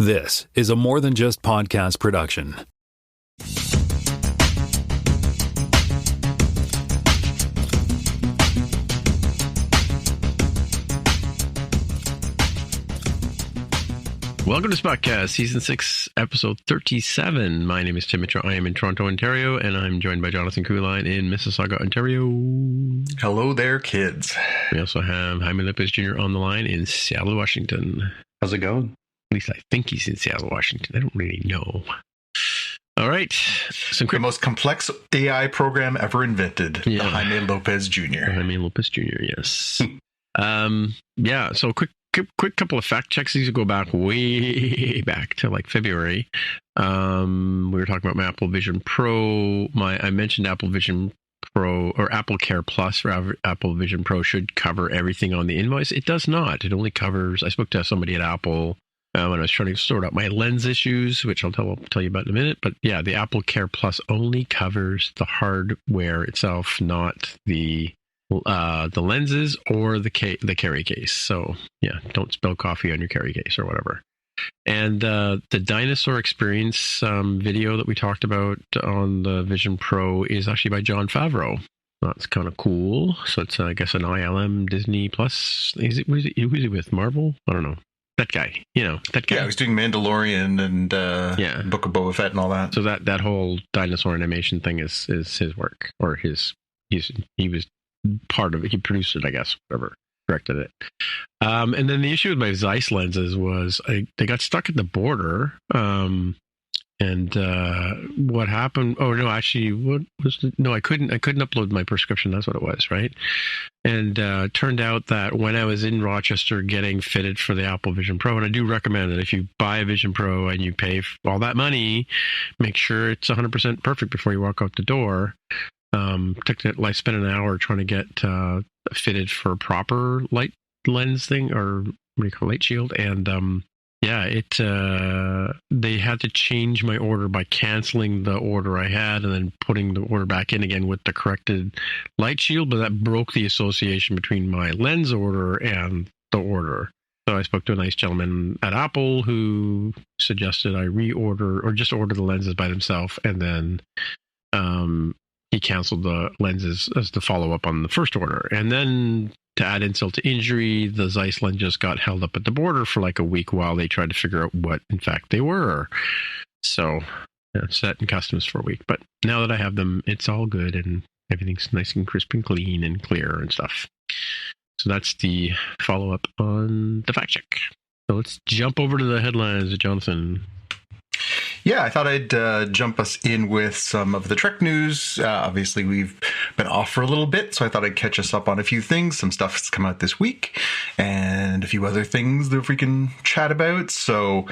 This is a More Than Just Podcast production. Welcome to Spotcast, Season 6, Episode 37. My name is Tim Mitchell. I am in Toronto, Ontario, and I'm joined by Jonathan Kuline in Mississauga, Ontario. Hello there, kids. We also have Jaime Lopez Jr. on the line in Seattle, Washington. How's it going? At least I think he's in Seattle, Washington. I don't really know. All right. The most complex AI program ever invented. The Jaime Lopez Jr. Jaime Lopez Jr., yes. So quick couple of fact checks. These go back way back to like February. We were talking about my Apple Vision Pro. I mentioned Apple Vision Pro or Apple Care Plus for Apple Vision Pro should cover everything on the invoice. It does not. It only covers. I spoke to somebody at Apple when I was trying to sort out my lens issues, which I'll tell you about in a minute. But yeah, the Apple Care Plus only covers the hardware itself, not the lenses or the carry case. So yeah, don't spill coffee on your carry case or whatever. And the dinosaur experience video that we talked about on the Vision Pro is actually by Jon Favreau. That's kind of cool. So it's I guess an ILM Disney Plus. Who's he with? Marvel? I don't know. That guy. That guy. Yeah, he was doing Mandalorian and Book of Boba Fett and all that. So that whole dinosaur animation thing is his work, or he was part of it. He produced it, I guess, whatever, directed it. And then the issue with my Zeiss lenses was they got stuck at the border. What happened? Oh no, actually, I couldn't upload my prescription. That's what it was, right? And turned out that when I was in Rochester getting fitted for the Apple Vision Pro, and I do recommend that if you buy a Vision Pro and you pay all that money, make sure it's 100% perfect before you walk out the door. I spent an hour trying to get fitted for a proper light lens thing, or what do you call it, light shield, and they had to change my order by canceling the order I had and then putting the order back in again with the corrected light shield, but that broke the association between my lens order and the order. So I spoke to a nice gentleman at Apple who suggested I reorder or just order the lenses by themselves, and then he canceled the lenses as the follow-up on the first order. And then to add insult to injury, the Zeiss lenses got held up at the border for like a week while they tried to figure out what, in fact, they were. So set in customs for a week. But now that I have them, it's all good and everything's nice and crisp and clean and clear and stuff. So that's the follow-up on the fact check. So let's jump over to the headlines, Jonathan. Yeah, I thought I'd jump us in with some of the Trek news. Obviously, we've been off for a little bit, so I thought I'd catch us up on a few things. Some stuff that's come out this week, and a few other things that we can chat about. So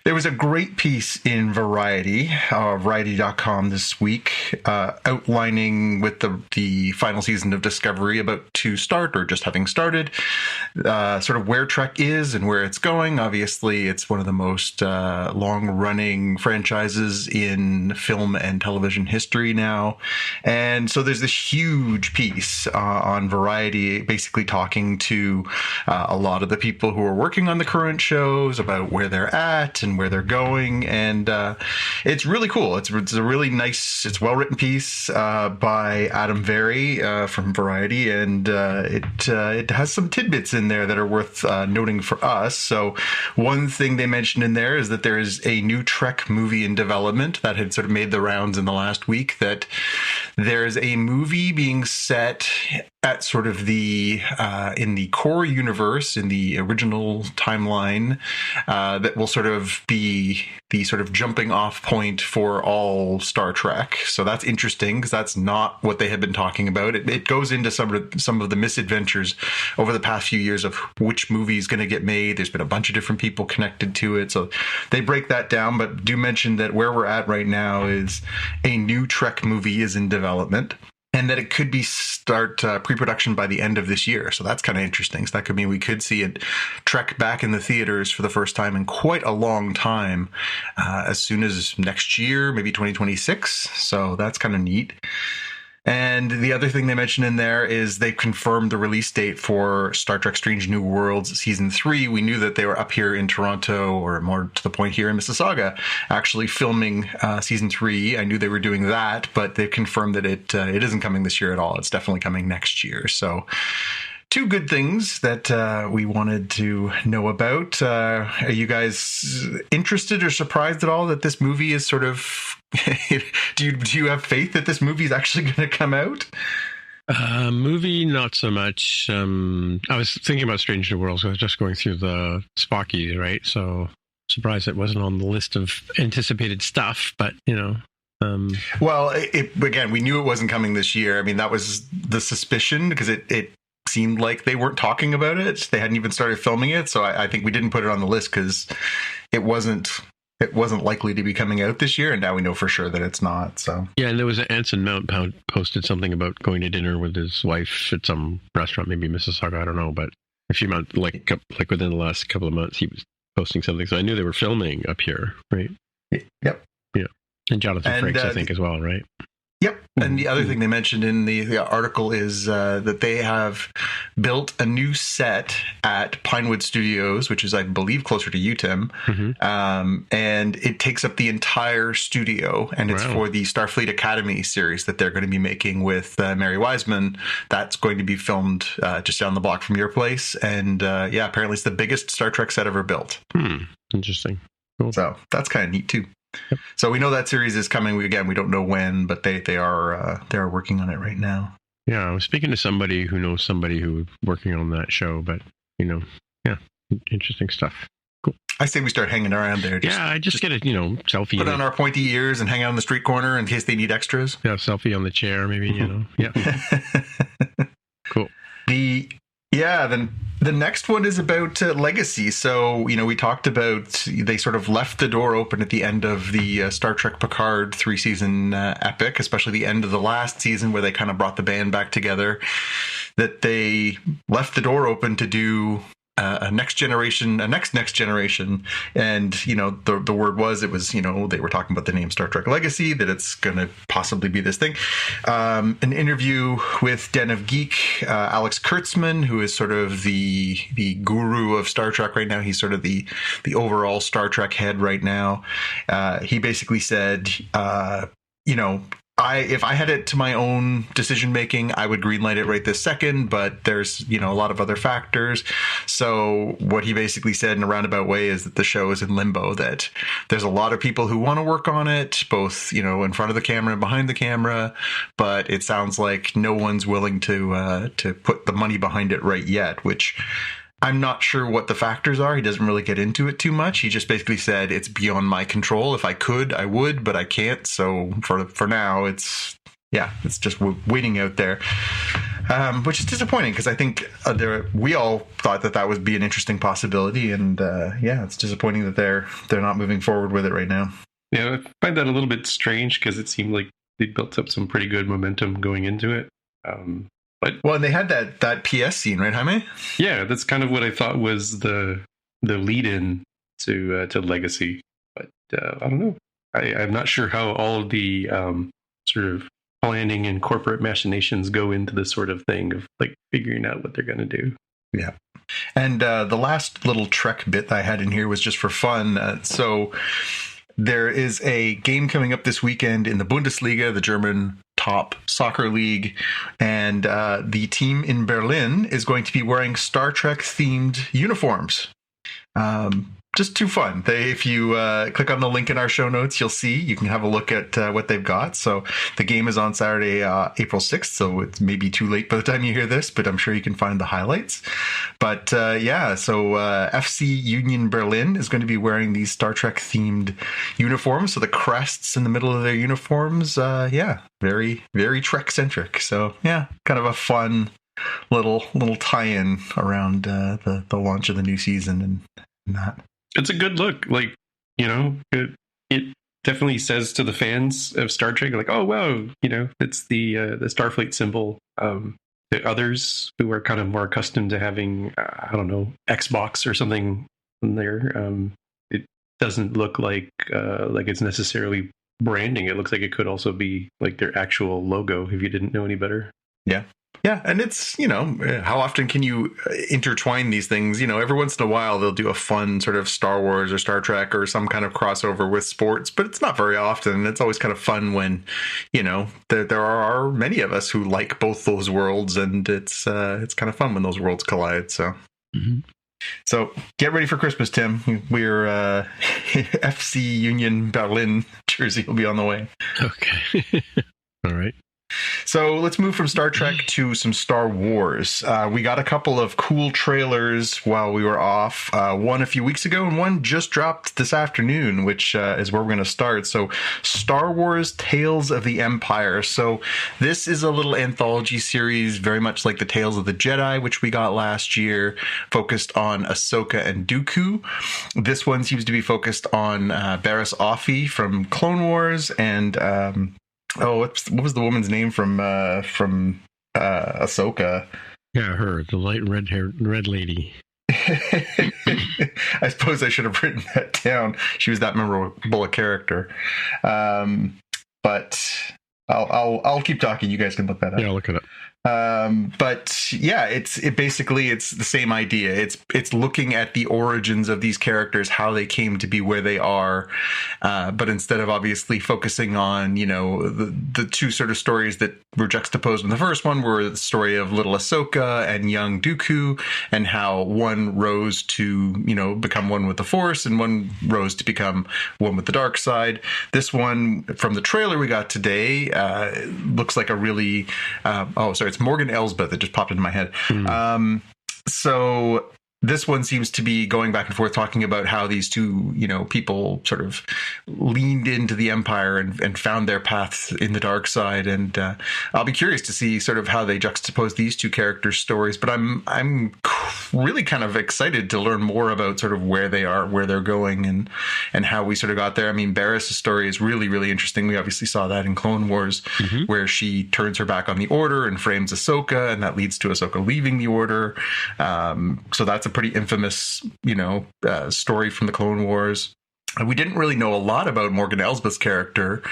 there was a great piece in Variety, Variety.com this week, outlining with the final season of Discovery about to start, or just having started, sort of where Trek is and where it's going. Obviously, it's one of the most long-running franchises in film and television history now. And so there's this huge piece on Variety, basically talking to a lot of the people who are working on the current shows about where they're at and where they're going, and it's really cool. It's a really nice, it's well-written piece by Adam Vary from Variety, and it has some tidbits in there that are worth noting for us. So one thing they mentioned in there is that there is a new Trek movie in development that had sort of made the rounds in the last week, that there's a movie being set at sort of the in the core universe, in the original timeline, that will sort of be the sort of jumping off point for all Star Trek. So that's interesting, because that's not what they had been talking about. It goes into some of the misadventures over the past few years of which movie is going to get made. There's been a bunch of different people connected to it, so they break that down, but do mention that where we're at right now is a new Trek movie is in development, and that it could be start pre-production by the end of this year. So that's kind of interesting. So that could mean we could see it Trek back in the theaters for the first time in quite a long time, as soon as next year, maybe 2026. So that's kind of neat. And the other thing they mentioned in there is they confirmed the release date for Star Trek Strange New Worlds Season 3. We knew that they were up here in Toronto, or more to the point here in Mississauga, actually filming Season 3. I knew they were doing that, but they've confirmed that it isn't coming this year at all. It's definitely coming next year. So two good things that we wanted to know about. Are you guys interested or surprised at all that this movie is sort of... do you have faith that this movie is actually going to come out? Movie, not so much. I was thinking about Strange New Worlds. I was just going through the Spockies, right? So surprised it wasn't on the list of anticipated stuff, but, Well, again, we knew it wasn't coming this year. I mean, that was the suspicion because it seemed like they weren't talking about it. They hadn't even started filming it. So I think we didn't put it on the list because it wasn't likely to be coming out this year, and now we know for sure that it's not. So yeah, and there was Anson Mount posted something about going to dinner with his wife at some restaurant, maybe Mississauga, I don't know, but a few months, like within the last couple of months, he was posting something. So I knew they were filming up here, right? Yep. Yeah, and Jonathan Frakes, I think, as well, right? Yep. And the other thing they mentioned in the article is that they have built a new set at Pinewood Studios, which is, I believe, closer to UTIM. And it takes up the entire studio. And it's for the Starfleet Academy series that they're going to be making with Mary Wiseman. That's going to be filmed just down the block from your place. And apparently it's the biggest Star Trek set ever built. Interesting. Cool. So that's kind of neat, too. Yep. So we know that series is coming. We don't know when, but they are working on it right now. Yeah, I was speaking to somebody who knows somebody who was working on that show, but interesting stuff. Cool. I say we start hanging around there. I just get a selfie. Put on our pointy ears and hang out on the street corner in case they need extras. Yeah, selfie on the chair, maybe. Yeah. Cool. Then the next one is about legacy. So, we talked about they sort of left the door open at the end of the Star Trek Picard 3-season epic, especially the end of the last season where they kind of brought the band back together, that they left the door open to do a next generation. And, the word was, they were talking about the name Star Trek Legacy, that it's going to possibly be this thing. An interview with Den of Geek, Alex Kurtzman, who is sort of the guru of Star Trek right now. He's sort of the overall Star Trek head right now. He basically said, if I had it to my own decision making, I would greenlight it right this second, but there's, a lot of other factors. So what he basically said in a roundabout way is that the show is in limbo, that there's a lot of people who want to work on it, both, in front of the camera and behind the camera, but it sounds like no one's willing to put the money behind it right yet, which I'm not sure what the factors are. He doesn't really get into it too much. He just basically said it's beyond my control. If I could, I would, but I can't. So for now, it's just waiting out there, which is disappointing because I think we all thought that would be an interesting possibility, and it's disappointing that they're not moving forward with it right now. Yeah, I find that a little bit strange because it seemed like they built up some pretty good momentum going into it. And they had that PS scene, right, Jaime? Yeah, that's kind of what I thought was the lead-in to Legacy. But I don't know. I'm not sure how all of the sort of planning and corporate machinations go into this sort of thing of like figuring out what they're going to do. Yeah. And the last little Trek bit that I had in here was just for fun. So there is a game coming up this weekend in the Bundesliga, the German top soccer league, and the team in Berlin is going to be wearing Star Trek themed uniforms. Just too fun. If you click on the link in our show notes, you'll see. You can have a look at what they've got. So the game is on Saturday, April 6th. So it's maybe too late by the time you hear this, but I'm sure you can find the highlights. But so FC Union Berlin is going to be wearing these Star Trek themed uniforms. So the crests in the middle of their uniforms, very, very Trek centric. So kind of a fun little tie-in around the launch of the new season and that. It's a good look. Like, it definitely says to the fans of Star Trek, like, oh, wow, it's the Starfleet symbol. The others who are kind of more accustomed to having, Xbox or something in there, it doesn't look like it's necessarily branding, it looks like it could also be like their actual logo if you didn't know any better. Yeah. Yeah, and it's, how often can you intertwine these things? Every once in a while they'll do a fun sort of Star Wars or Star Trek or some kind of crossover with sports, but it's not very often. It's always kind of fun when, there are many of us who like both those worlds, and it's kind of fun when those worlds collide. So. Mm-hmm. So get ready for Christmas, Tim. We're FC Union Berlin jersey will be on the way. Okay. All right. So let's move from Star Trek to some Star Wars. We got a couple of cool trailers while we were off. One a few weeks ago and one just dropped this afternoon, which is where we're going to start. So Star Wars Tales of the Empire. So this is a little anthology series, very much like the Tales of the Jedi, which we got last year, focused on Ahsoka and Dooku. This one seems to be focused on Barriss Offee from Clone Wars and... what was the woman's name from Ahsoka? Yeah, her, the light red lady. I suppose I should have written that down. She was that memorable a character. But I'll keep talking. You guys can look that up. Yeah, look it up. But yeah, it's the same idea. It's looking at the origins of these characters, how they came to be where they are. But instead of obviously focusing on, the two sort of stories that were juxtaposed in the first one were the story of little Ahsoka and young Dooku, and how one rose to, become one with the Force and one rose to become one with the dark side. This one from the trailer we got today, looks like a really, it's Morgan Elsbeth that just popped into my head. So this one seems to be going back and forth talking about how these two, people sort of leaned into the Empire and found their paths in the dark side. And I'll be curious to see sort of how they juxtapose these two characters' stories. But I'm really kind of excited to learn more about sort of where they are, where they're going, and how we sort of got there. I mean, Barriss' story is really, really interesting. We obviously saw that in Clone Wars, where she turns her back on the Order and frames Ahsoka, and that leads to Ahsoka leaving the Order. So that's a pretty infamous, story from the Clone Wars. We didn't really know a lot about Morgan Elsbeth's character.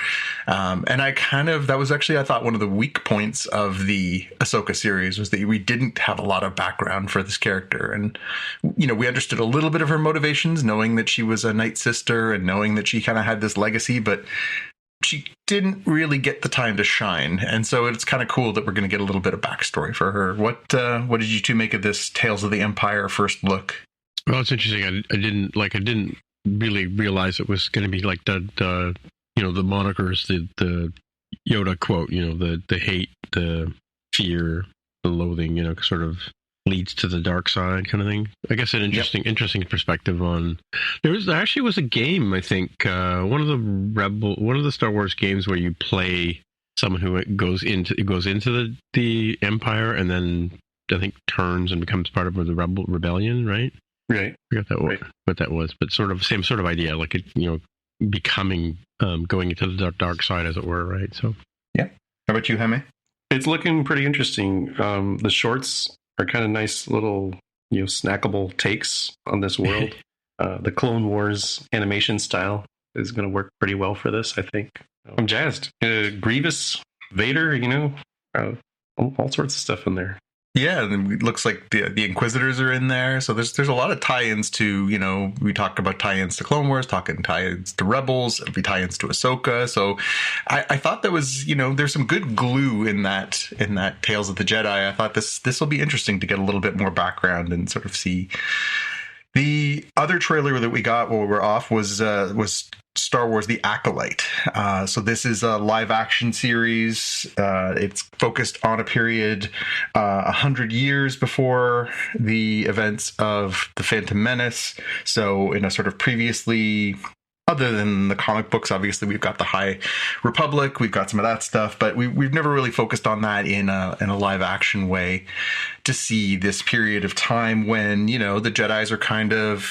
And that was actually, I thought, one of the weak points of the Ahsoka series was that we didn't have a lot of background for this character. And, we understood a little bit of her motivations, knowing that she was a Night Sister and knowing that she kind of had this legacy, but she didn't really get the time to shine. And so it's kind of cool that we're going to get a little bit of backstory for her. What did you two make of this Tales of the Empire first look? Well, it's interesting. I didn't really realize it was going to be like the monikers, the Yoda quote, the hate, the fear, the loathing, sort of leads to the dark side kind of thing. I guess an interesting perspective on. There actually was a game, I think, one of the Star Wars games where you play someone who goes into the Empire and then I think turns and becomes part of the rebellion, right? Right. I forgot what that was, but sort of same sort of idea, like becoming going into the dark side, as it were, right? So yeah. How about you, Jaime? It's looking pretty interesting. The shorts are kind of nice little, snackable takes on this world. The Clone Wars animation style is going to work pretty well for this, I think. I'm jazzed. Grievous, Vader, all sorts of stuff in there. Yeah, and it looks like the Inquisitors are in there. So there's a lot of tie-ins to, we talk about tie-ins to Clone Wars, tie-ins to Rebels, it'll be tie-ins to Ahsoka. So I thought there was, there's some good glue in that Tales of the Jedi. I thought this will be interesting to get a little bit more background and sort of see. The other trailer that we got while we were off was Star Wars: The Acolyte. So this is a live-action series. It's focused on a period 100 years before the events of The Phantom Menace. So in a sort of previously, other than the comic books, obviously we've got the High Republic, we've got some of that stuff, but we've never really focused on that in a live-action way to see this period of time when, the Jedis are kind of,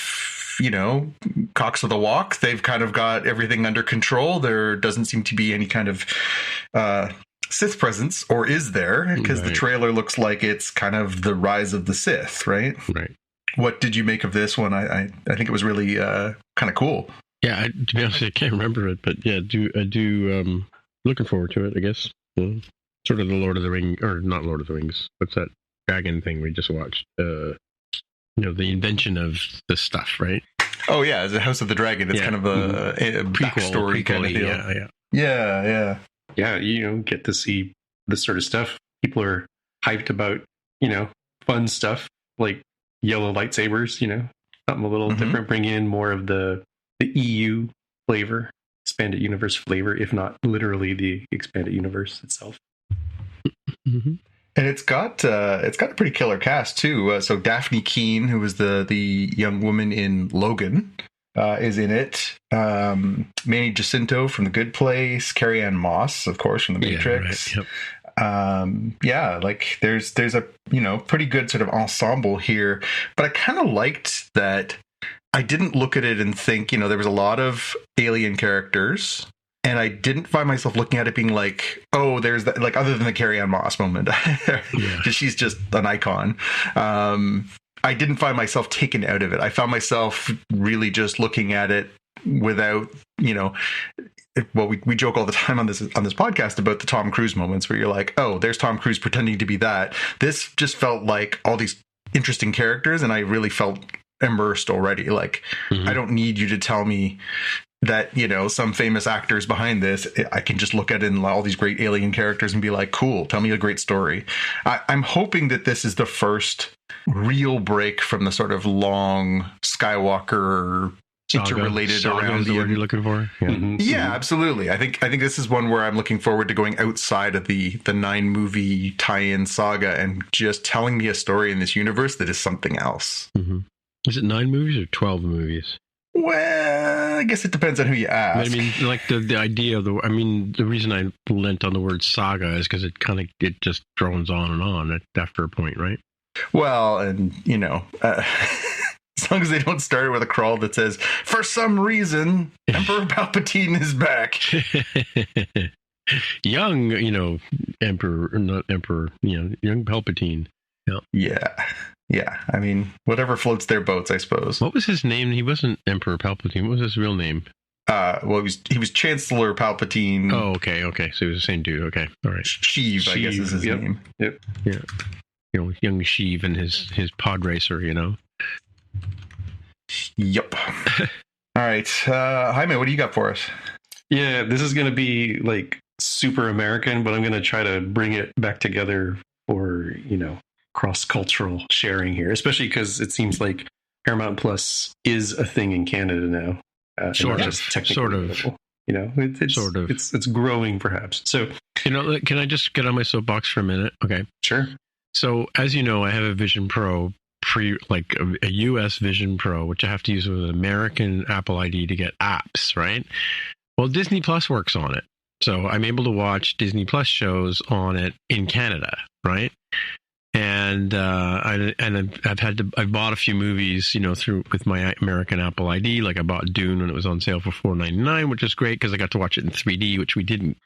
cocks of the walk. They've kind of got everything under control. There doesn't seem to be any kind of Sith presence, or is there? Because the trailer looks like it's kind of the rise of the Sith, right? Right. What did you make of this one? I think it was really kind of cool. Yeah, to be honest, I can't remember it, but yeah, I do. Looking forward to it, I guess. Yeah. Sort of the Lord of the Rings, or not Lord of the Rings. What's that dragon thing we just watched? The invention of the stuff, right? Oh yeah, the House of the Dragon. It's kind of a backstory kind of deal. Yeah. Get to see this sort of stuff. People are hyped about fun stuff like yellow lightsabers. Something a little different. Bring in more of the EU flavor, expanded universe flavor, if not literally the expanded universe itself. And it's got a pretty killer cast too. So Daphne Keane, who was the young woman in Logan, is in it. Manny Jacinto from The Good Place, Carrie-Anne Moss, of course, from The Matrix. Right. Yep. There's a pretty good sort of ensemble here, but I kind of liked that. I didn't look at it and think, there was a lot of alien characters, and I didn't find myself looking at it being like, oh, there's that, like, other than the Carrie-Anne Moss moment, she's just an icon. I didn't find myself taken out of it. I found myself really just looking at it without, well, we joke all the time on this podcast about the Tom Cruise moments where you're like, oh, there's Tom Cruise pretending to be that. This just felt like all these interesting characters, and I really felt immersed already. Like, I don't need you to tell me that, some famous actors behind this. I can just look at it in all these great alien characters and be like, cool, tell me a great story. I'm hoping that this is the first real break from the sort of long Skywalker interrelated around the word you're looking for. Yeah, absolutely. I think this is one where I'm looking forward to going outside of the 9-movie tie-in saga and just telling me a story in this universe that is something else. Is it 9 movies or 12 movies? Well, I guess it depends on who you ask. I mean, like the idea of the reason I lent on the word saga is because it just drones on and on after a point, right? Well, and as long as they don't start with a crawl that says, for some reason, Emperor Palpatine is back. Young, Emperor, or not Emperor, young Palpatine. Yeah. I mean, whatever floats their boats, I suppose. What was his name? He wasn't Emperor Palpatine. What was his real name? Well, he was Chancellor Palpatine. Oh, okay. So he was the same dude. Okay. All right. Sheev, I guess is his name. Yep. Yeah. Young Sheev and his pod racer, Yep. All right. Jaime, what do you got for us? Yeah, this is going to be like super American, but I'm going to try to bring it back together for, cross-cultural sharing here, especially because it seems like Paramount Plus is a thing in Canada now. Sort of. It's growing perhaps. So, can I just get on my soapbox for a minute? Okay. Sure. So, as you know, I have a Vision Pro, a US Vision Pro, which I have to use with an American Apple ID to get apps, right? Well, Disney Plus works on it. So I'm able to watch Disney Plus shows on it in Canada, right? And I've bought a few movies, with my American Apple ID. Like I bought Dune when it was on sale for $4.99, which is great because I got to watch it in 3D, which we didn't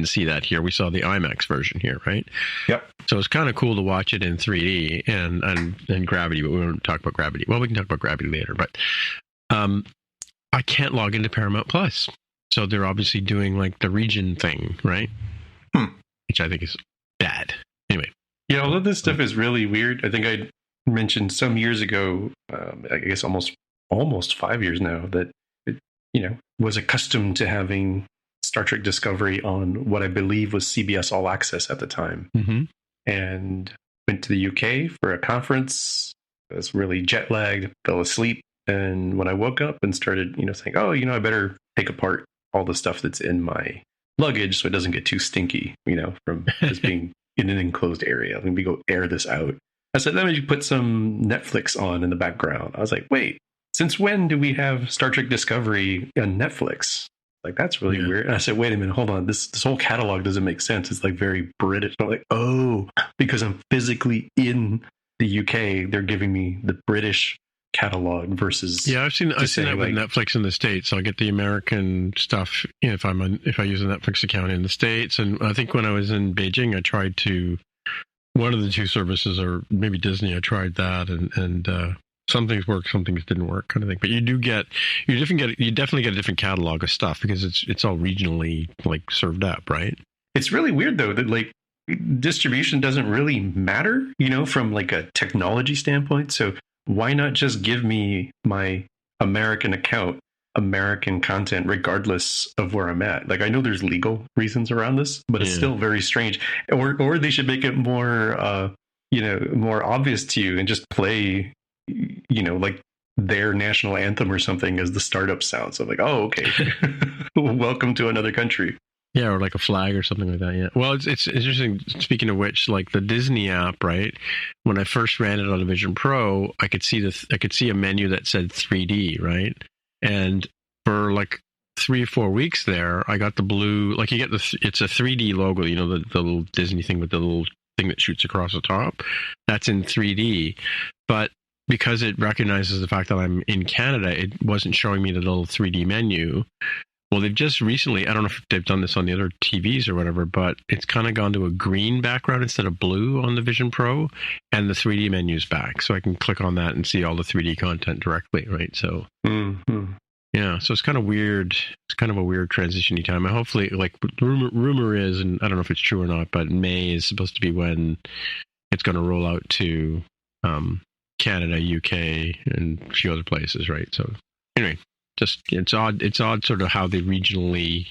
see that here. We saw the IMAX version here, right? Yep. So it's kind of cool to watch it in 3D and Gravity, but we won't talk about Gravity. Well, we can talk about Gravity later, but I can't log into Paramount Plus. So they're obviously doing like the region thing, right? Which I think is bad. Anyway. Yeah, all of this stuff is really weird. I think I mentioned some years ago, I guess almost 5 years now, that it, was accustomed to having Star Trek Discovery on what I believe was CBS All Access at the time. And went to the UK for a conference. I was really jet lagged, fell asleep. And when I woke up and started, saying, oh, I better take apart all the stuff that's in my luggage so it doesn't get too stinky, from just being in an enclosed area. Let me go air this out. I said, let me put some Netflix on in the background. I was like, wait, since when do we have Star Trek Discovery on Netflix? Like, that's really weird. And I said, wait a minute, hold on. This whole catalog doesn't make sense. It's like very British. I'm like, oh, because I'm physically in the UK, they're giving me the British catalog versus I've seen that with Netflix in the States. So I get the American stuff if I use a Netflix account in the States. And I think when I was in Beijing, I tried one of the two services, or maybe Disney, I tried that and some things work, some things didn't work, kind of thing. But you definitely get a different catalog of stuff because it's all regionally like served up, right? It's really weird though that like distribution doesn't really matter, from like a technology standpoint. So why not just give me my American account, American content, regardless of where I'm at? Like, I know there's legal reasons around this, but it's still very strange. Or they should make it more, more obvious to you and just play, like their national anthem or something as the startup sound. So I'm like, oh, okay, welcome to another country. Yeah, or like a flag or something like that. Yeah. Well, it's interesting. Speaking of which, like the Disney app, right? When I first ran it on a Vision Pro, I could see a menu that said 3D, right? And for like 3 or 4 weeks there, I got the blue. Like you get it's a 3D logo. The little Disney thing with the little thing that shoots across the top. That's in 3D, but because it recognizes the fact that I'm in Canada, it wasn't showing me the little 3D menu. Well, they've just recently, I don't know if they've done this on the other TVs or whatever, but it's kind of gone to a green background instead of blue on the Vision Pro, and the 3D menu's back. So I can click on that and see all the 3D content directly, right? So, yeah, so it's kind of weird. It's kind of a weird transition-y time. And hopefully, like, rumor is, and I don't know if it's true or not, but May is supposed to be when it's going to roll out to Canada, UK, and a few other places, right? So, anyway. Just it's odd sort of how they regionally,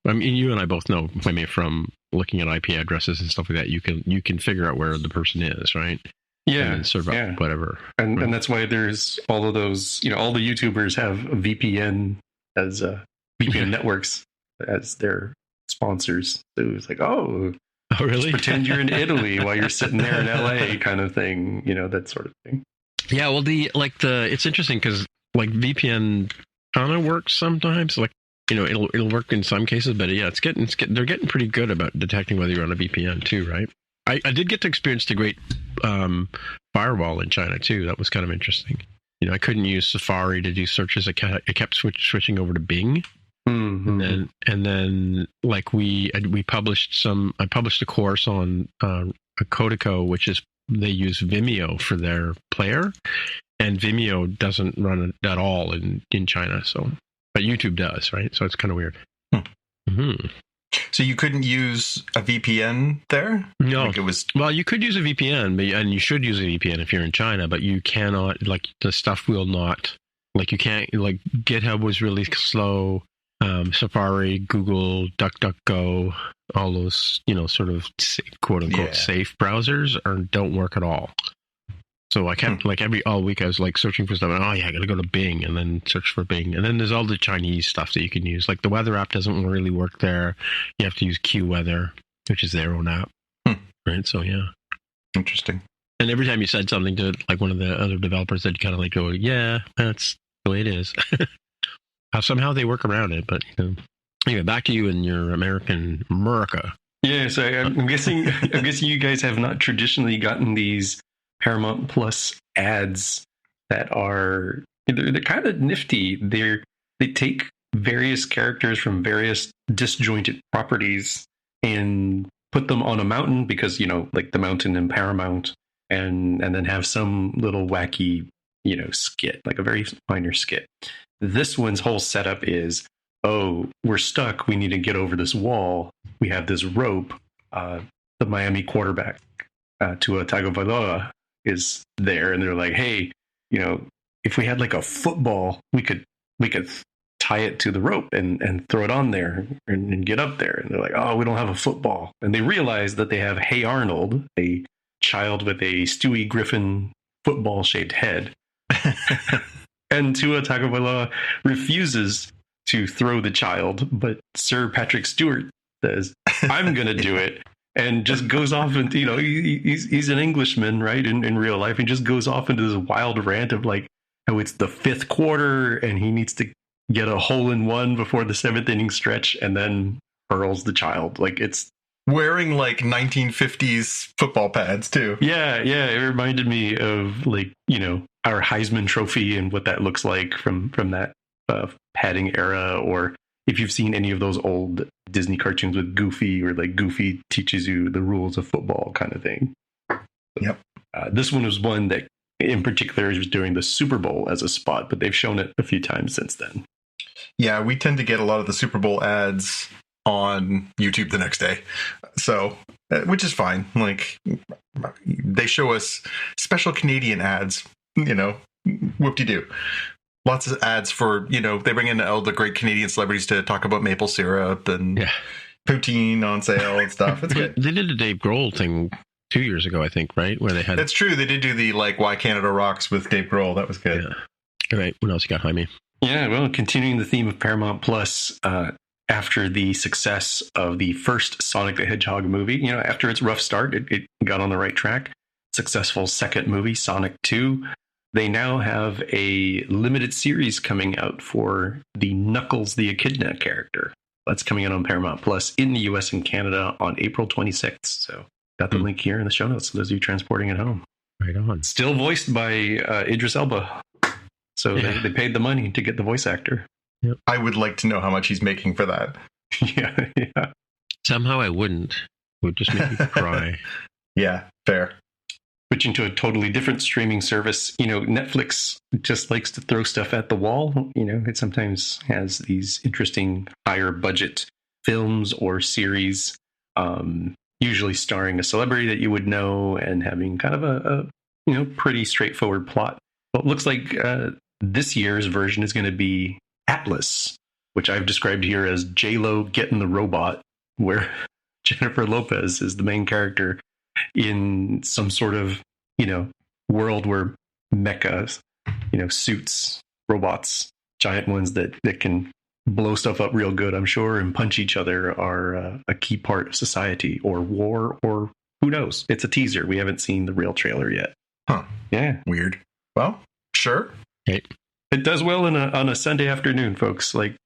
I mean, you and I both know, I mean, from looking at IP addresses and stuff like that, you can figure out where the person is, right? Yeah, and serve up whatever, and right? And that's why there's all of those, all the YouTubers have VPN as VPN networks as their sponsors. So it's like, oh really? Pretend you're in Italy while you're sitting there in LA, kind of thing, that sort of thing. Yeah, well, it's interesting because like VPN kind of works sometimes. Like, it'll work in some cases, but yeah, they're getting pretty good about detecting whether you're on a VPN too, right? I did get to experience the great firewall in China too. That was kind of interesting. I couldn't use Safari to do searches. I kept switching over to Bing. Mm-hmm. And then like I published a course on Codico, which is they use Vimeo for their player. And Vimeo doesn't run it at all in China, but YouTube does, right? So it's kind of weird. Mm-hmm. So you couldn't use a VPN there? No. Well, you could use a VPN, and you should use a VPN if you're in China, but you cannot, like, the stuff will not, like, you can't, like, GitHub was really slow, Safari, Google, DuckDuckGo, all those, sort of quote-unquote safe browsers don't work at all. So I kept all week I was like searching for stuff. And, I got to go to Bing and then search for Bing. And then there's all the Chinese stuff that you can use. Like the weather app doesn't really work there. You have to use QWeather, which is their own app. Right. So yeah. Interesting. And every time you said something to like one of the other developers, they'd kind of like go, yeah, that's the way it is. Somehow they work around it. But anyway, back to you and your America. Yeah. So I'm guessing you guys have not traditionally gotten these Paramount Plus ads that are they're kind of nifty. They take various characters from various disjointed properties and put them on a mountain because like the mountain in Paramount, and then have some little wacky skit, like a very minor skit. This one's whole setup is, oh, we're stuck, we need to get over this wall, we have this rope. The Miami quarterback Tua Tagovailoa is there, and they're like, hey, if we had like a football, we could tie it to the rope and throw it on there and get up there. And they're like, oh, we don't have a football. And they realize that they have Hey Arnold, a child with a Stewie Griffin football shaped head. And Tua Tagovailoa refuses to throw the child, but Sir Patrick Stewart says, I'm going to do it. And just goes off and, he's an Englishman, right, in real life. He just goes off into this wild rant of like how it's the fifth quarter and he needs to get a hole in one before the seventh inning stretch, and then hurls the child. Like, it's wearing like 1950s football pads too. Yeah. It reminded me of like, our Heisman Trophy and what that looks like from that padding era, or if you've seen any of those old Disney cartoons with Goofy, or like Goofy teaches you the rules of football kind of thing. Yep. This one was one that in particular was doing the Super Bowl as a spot, but they've shown it a few times since then. Yeah, we tend to get a lot of the Super Bowl ads on YouTube the next day. So, which is fine. Like, they show us special Canadian ads, whoop-de-doo. Lots of ads for, they bring in all the great Canadian celebrities to talk about maple syrup and poutine on sale and stuff. It's good. They did a Dave Grohl thing 2 years ago, I think, right? Where they had... That's true. They did do the, Why Canada Rocks with Dave Grohl. That was good. Yeah. All right. What else you got, Jaime? Yeah, well, continuing the theme of Paramount Plus, after the success of the first Sonic the Hedgehog movie, after its rough start, it got on the right track. Successful second movie, Sonic 2. They now have a limited series coming out for the Knuckles the Echidna character. That's coming out on Paramount Plus in the US and Canada on April 26th. So got the link here in the show notes for those of you transporting it home. Right on. Still voiced by Idris Elba. So they paid the money to get the voice actor. Yep. I would like to know how much he's making for that. Yeah. Somehow I wouldn't. It would just make me cry. Yeah, fair. Switching to a totally different streaming service, Netflix just likes to throw stuff at the wall. It sometimes has these interesting higher budget films or series, usually starring a celebrity that you would know and having kind of a pretty straightforward plot. Well, it looks like this year's version is going to be Atlas, which I've described here as J-Lo getting the robot, where Jennifer Lopez is the main character in some sort of, world where mechas, suits, robots, giant ones that can blow stuff up real good, I'm sure, and punch each other are a key part of society or war, or who knows? It's a teaser. We haven't seen the real trailer yet. Huh. Yeah. Weird. Well, sure. Okay. It does well on a Sunday afternoon, folks. If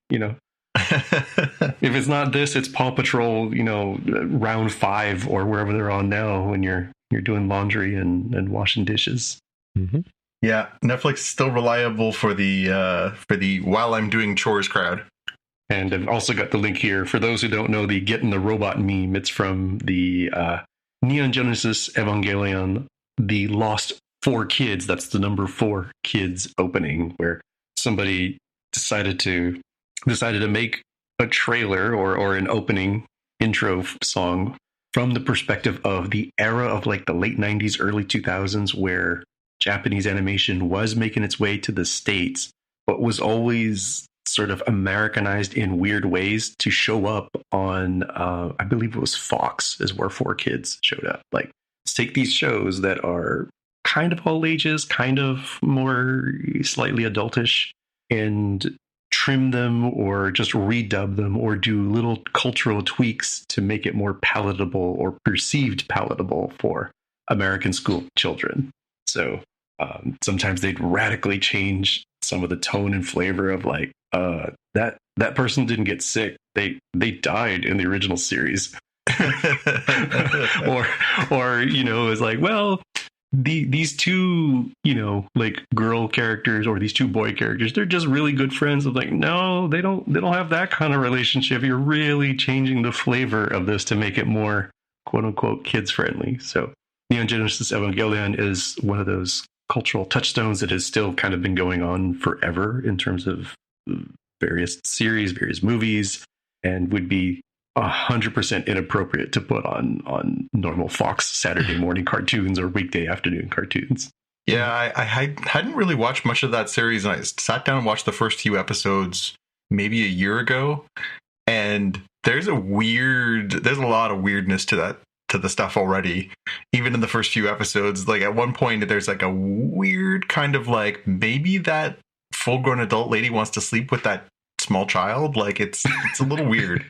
it's not this, it's Paw Patrol, round 5 or wherever they're on now when you're doing laundry and washing dishes. Mm-hmm. Yeah, Netflix is still reliable for the while I'm doing chores crowd. And I've also got the link here for those who don't know the Getting the Robot meme. It's from the Neon Genesis Evangelion, the Lost 4 Kids. That's the number 4 Kids opening, where somebody decided to make a trailer or an opening intro song from the perspective of the era of the late 90s, early 2000s, where Japanese animation was making its way to the States, but was always sort of Americanized in weird ways to show up on, I believe it was Fox is where 4 Kids showed up. Let's take these shows that are kind of all ages, kind of more slightly adultish, and trim them or just redub them or do little cultural tweaks to make it more palatable or perceived palatable for American school children. So sometimes they'd radically change some of the tone and flavor of that person didn't get sick. They died in the original series. or it's these two, girl characters or these two boy characters, they're just really good friends. I'm no, they don't have that kind of relationship. You're really changing the flavor of this to make it more quote unquote kids friendly. So Neon Genesis Evangelion is one of those cultural touchstones that has still kind of been going on forever in terms of various series, various movies, and would be 100% inappropriate to put on normal Fox Saturday morning cartoons or weekday afternoon cartoons. Yeah, I hadn't really watched much of that series, and I sat down and watched the first few episodes maybe a year ago, and there's a lot of weirdness to the stuff already, even in the first few episodes. At one point there's a weird kind of maybe that full-grown adult lady wants to sleep with that small child. It's a little weird.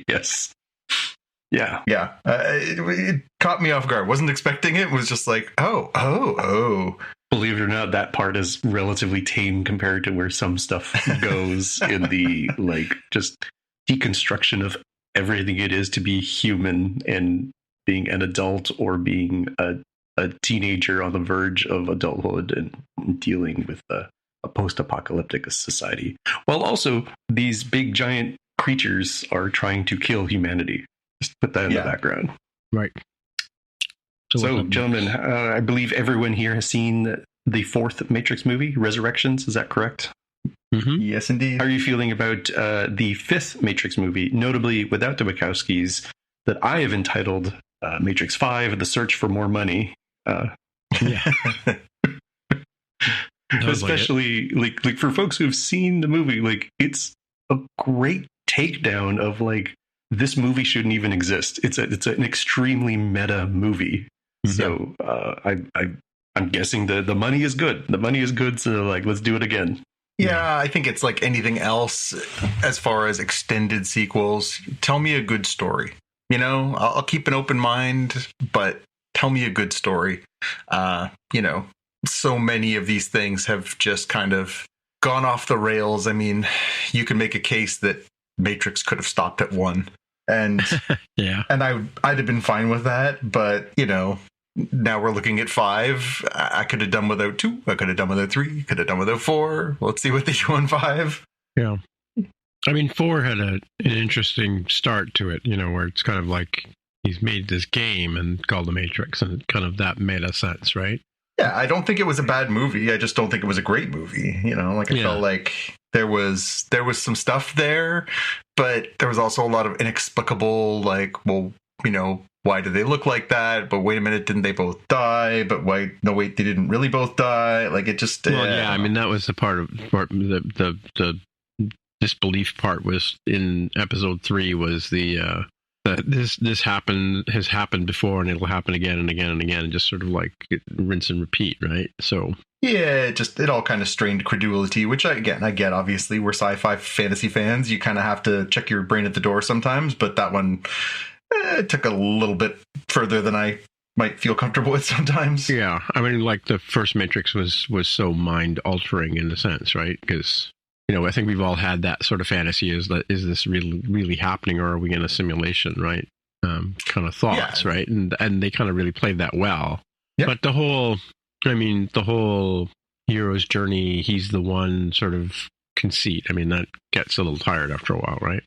Yes. Yeah. It caught me off guard. Wasn't expecting it. Was just oh. Believe it or not, that part is relatively tame compared to where some stuff goes in the just deconstruction of everything it is to be human and being an adult or being a teenager on the verge of adulthood and dealing with a post-apocalyptic society, while also these big giant creatures are trying to kill humanity. Just put that in the background. Right. So gentlemen, I believe everyone here has seen the fourth Matrix movie, Resurrections. Is that correct? Mm-hmm. Yes, indeed. How are you feeling about the fifth Matrix movie, notably without the Wachowskis, that I have entitled Matrix 5, The Search for More Money? Yeah. Especially like for folks who've seen the movie, like it's a great takedown of like this movie shouldn't even exist. It's an extremely meta movie. Mm-hmm. So I'm guessing the money is good. The money is good. So like, let's do it again. Yeah, I think it's like anything else as far as extended sequels. Tell me a good story. You know, I'll keep an open mind, but tell me a good story. You know, so many of these things have just kind of gone off the rails. I mean, you can make a case that Matrix could have stopped at 1. And yeah, and I'd have been fine with that. But, you know, now we're looking at 5. I could have done without 2. I could have done without 3. Could have done without 4. Let's see what they do on 5. Yeah. I mean, 4 had an interesting start to it, you know, where it's kind of like he's made this game and called The Matrix, and kind of that made a sense, right? Yeah, I don't think it was a bad movie. I just don't think it was a great movie. You know, like I felt like there was some stuff there, but there was also a lot of inexplicable, like, well, you know, why do they look like that? But wait a minute, didn't they both die? But why? No, wait, they didn't really both die. Like it just. Well, yeah, I mean that was the disbelief part was in episode 3 was the this has happened before and it'll happen again and again and again and just sort of like rinse and repeat, right? So yeah, it all kind of strained credulity, which I get. Obviously, we're sci-fi fantasy fans. You kind of have to check your brain at the door sometimes, but that one took a little bit further than I might feel comfortable with sometimes. Yeah, I mean, like the first Matrix was so mind altering in a sense, right? Because you know, I think we've all had that sort of fantasy: is this really happening, or are we in a simulation, right? Kind of thoughts, right? And they kind of really played that well. Yep. But the whole hero's journey, he's the one sort of conceit. I mean, that gets a little tired after a while, right?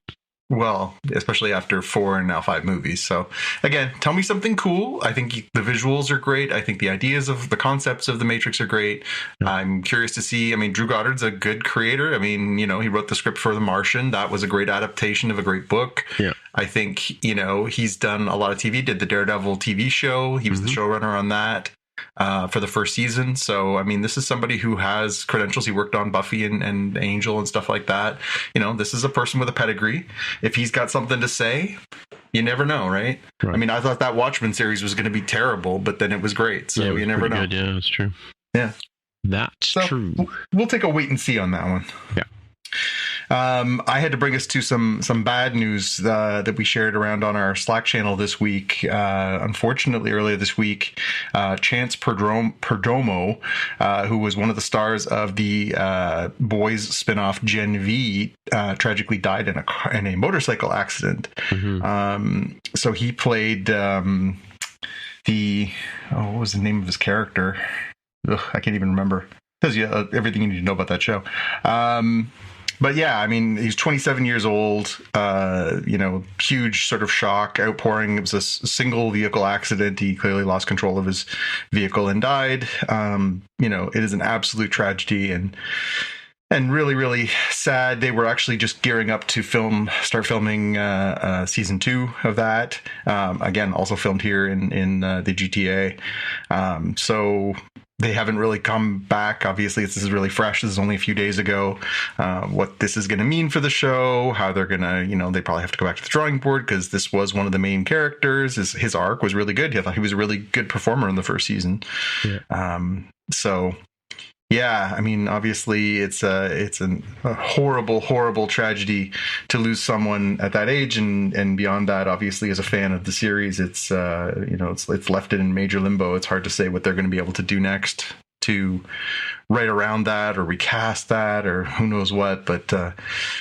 Well, especially after 4 and now 5 movies. So again, tell me something cool. I think the visuals are great. I think the ideas of the concepts of the Matrix are great. Yeah. I'm curious to see. I mean, Drew Goddard's a good creator. I mean, you know, he wrote the script for The Martian. That was a great adaptation of a great book. Yeah. I think, you know, he's done a lot of TV, did the Daredevil TV show. He was the showrunner on that. For the first season. So, I mean, this is somebody who has credentials. He worked on Buffy and Angel and stuff like that. You know, this is a person with a pedigree. If he's got something to say, you never know, right? I mean, I thought that Watchmen series was going to be terrible, but then it was great. So you never know. Good. Yeah, that's true. Yeah. That's true. We'll take a wait and see on that one. Yeah. I had to bring us to some bad news that we shared around on our Slack channel this week. Unfortunately, earlier this week, Chance Perdomo, who was one of the stars of the Boys spinoff Gen V, tragically died in a motorcycle accident. Mm-hmm. So he played what was the name of his character? I can't even remember. Tells you everything you need to know about that show. But yeah, I mean, he's 27 years old, you know, huge sort of shock, outpouring. It was a single vehicle accident. He clearly lost control of his vehicle and died. You know, it is an absolute tragedy and really, really sad. They were actually just gearing up to start filming season 2 of that. Again, also filmed here in the GTA. So they haven't really come back. Obviously, this is really fresh. This is only a few days ago. What this is going to mean for the show, how they're going to, you know, they probably have to go back to the drawing board because this was one of the main characters. His arc was really good. I thought he was a really good performer in the first season. Yeah. So, yeah, I mean, obviously, it's a horrible, horrible tragedy to lose someone at that age, and beyond that, obviously, as a fan of the series, it's you know, it's left it in major limbo. It's hard to say what they're going to be able to do next to right around that or recast that or who knows what. But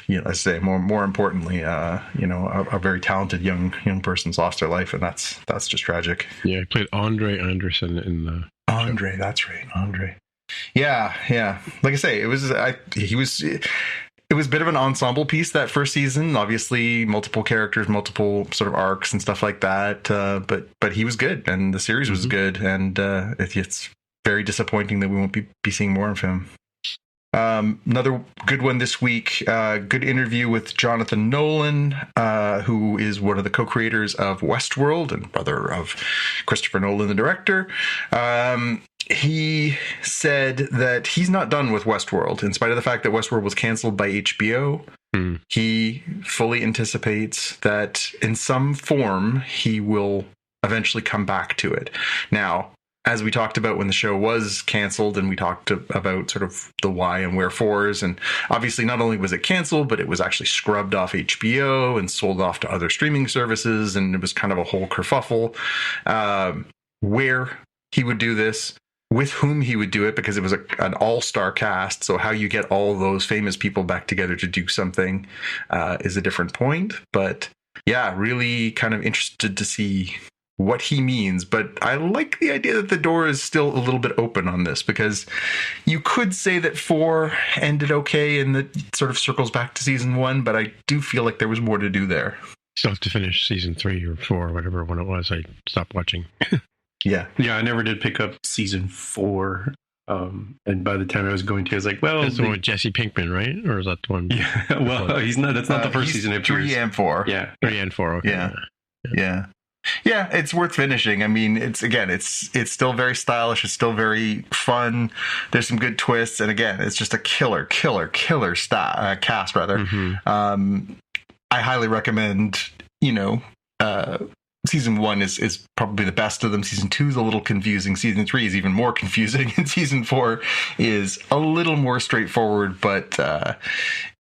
you know, I say more importantly, you know, a very talented young person's lost their life, and that's just tragic. Yeah, he played Andre Anderson in the Andre. That's right, Andre. Yeah. Like I say, he was it was a bit of an ensemble piece that first season. Obviously, multiple characters, multiple sort of arcs and stuff like that. But he was good, and the series was good, and it's very disappointing that we won't be seeing more of him. Another good one this week, good interview with Jonathan Nolan, who is one of the co-creators of Westworld and brother of Christopher Nolan, the director. He said that he's not done with Westworld, in spite of the fact that Westworld was canceled by HBO. He fully anticipates that in some form he will eventually come back to it. Now, as we talked about when the show was canceled, and we talked about sort of the why and wherefores, and obviously not only was it canceled, but it was actually scrubbed off HBO and sold off to other streaming services, and it was kind of a whole kerfuffle. Where he would do this, with whom he would do it, because it was an all-star cast, so how you get all those famous people back together to do something is a different point. But yeah, really kind of interested to see what he means. But I like the idea that the door is still a little bit open on this, because you could say that 4 ended okay and that sort of circles back to season 1, but I do feel like there was more to do there. Still have to finish season 3 or 4 or whatever one it was. I stopped watching. Yeah, I never did pick up season 4. And by the time I was going to, I was like, well, that's the one with Jesse Pinkman, right? Or is that the one? Yeah, well, he's not. That's not the first season. 3 and 4. Yeah, 3 and 4. Okay. Yeah. Yeah, it's worth finishing. I mean, it's still very stylish. It's still very fun. There's some good twists, and again, it's just a killer cast rather. I highly recommend. Season 1 is probably the best of them. Season 2 is a little confusing. Season 3 is even more confusing, and season 4 is a little more straightforward. But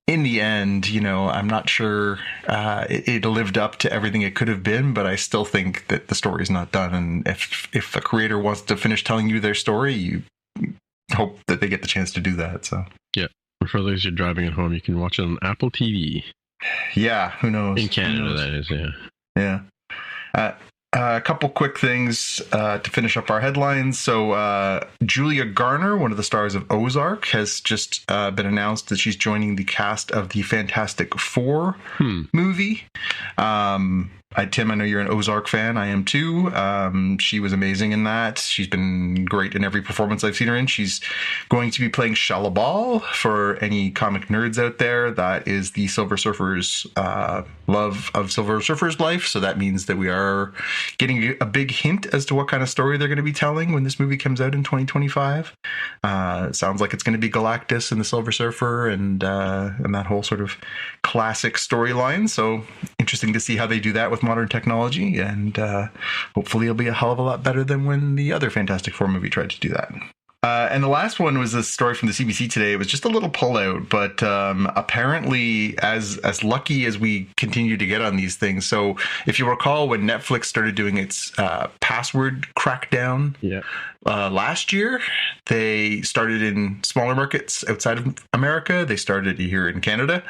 in the end, I'm not sure it lived up to everything it could have been, but I still think that the story is not done. And if the creator wants to finish telling you their story, you hope that they get the chance to do that. So yeah, for those who are driving at home, you can watch it on Apple TV. Yeah, who knows? In Canada, that is. Yeah. A couple quick things to finish up our headlines. So Julia Garner, one of the stars of Ozark, has just been announced that she's joining the cast of the Fantastic Four movie. Tim, I know you're an Ozark fan. I am too. She was amazing in that. She's been great in every performance I've seen her in. She's going to be playing Shalabal. For any comic nerds out there, that is the Silver Surfer's love of Silver Surfer's life. So that means that we are getting a big hint as to what kind of story they're going to be telling when this movie comes out in 2025. It sounds like it's going to be Galactus and the Silver Surfer and that whole sort of classic storyline. So interesting to see how they do that with modern technology, and hopefully it'll be a hell of a lot better than when the other Fantastic Four movie tried to do that. And the last one was a story from the CBC today. It was just a little pullout, but apparently as lucky as we continue to get on these things. So if you recall, when Netflix started doing its password crackdown last year, they started in smaller markets outside of America. They started here in Canada.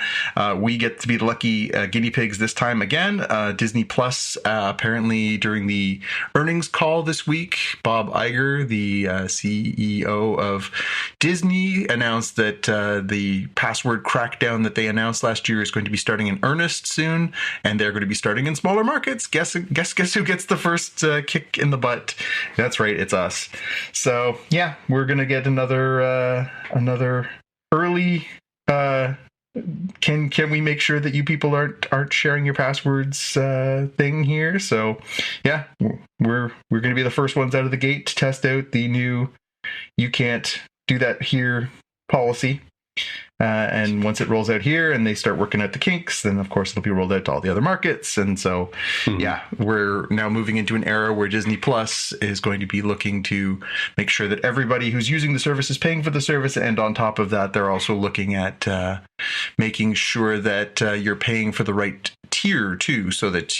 We get to be the lucky guinea pigs this time again. Disney Plus, apparently during the earnings call this week, Bob Iger, the CEO of Disney, announced that the password crackdown that they announced last year is going to be starting in earnest soon, and they're going to be starting in smaller markets. Guess who gets the first kick in the butt? That's right, it's us. So yeah, we're gonna get another early. Can we make sure that you people aren't sharing your passwords thing here? So yeah, we're gonna be the first ones out of the gate to test out the new "you can't do that here" policy. And once it rolls out here and they start working out the kinks, then of course it'll be rolled out to all the other markets. And so, yeah, we're now moving into an era where Disney Plus is going to be looking to make sure that everybody who's using the service is paying for the service. And on top of that, they're also looking at making sure that you're paying for the right tier too, so that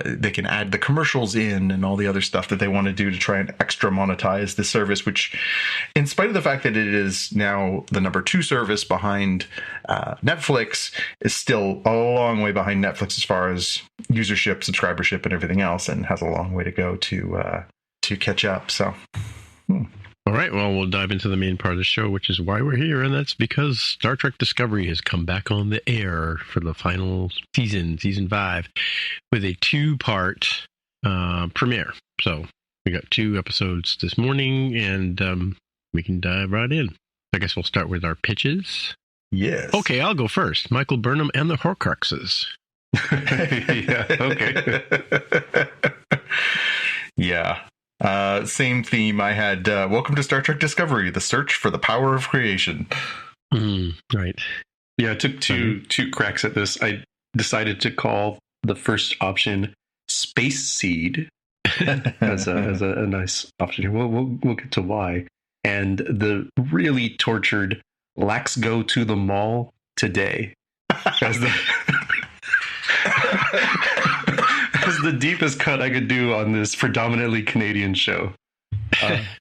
they can add the commercials in and all the other stuff that they want to do to try and extra monetize the service, which, in spite of the fact that it is now the number 2 service behind Netflix, is still a long way behind Netflix as far as usership, subscribership, and everything else, and has a long way to go to catch up. So well, All right, well, we'll dive into the main part of the show, which is why we're here, and that's because Star Trek Discovery has come back on the air for the final season 5, with a 2-part premiere. So we got 2 episodes this morning, and we can dive right in. I guess we'll start with our pitches. Yes. Okay, I'll go first. Michael Burnham and the Horcruxes. Yeah, okay. Yeah. Same theme I had. Welcome to Star Trek Discovery, the search for the power of creation. Right. Yeah, I took two cracks at this. I decided to call the first option Space Seed as a nice option here. We'll get to why. And the really tortured Lax Go to the Mall Today as the as the deepest cut I could do on this predominantly Canadian show.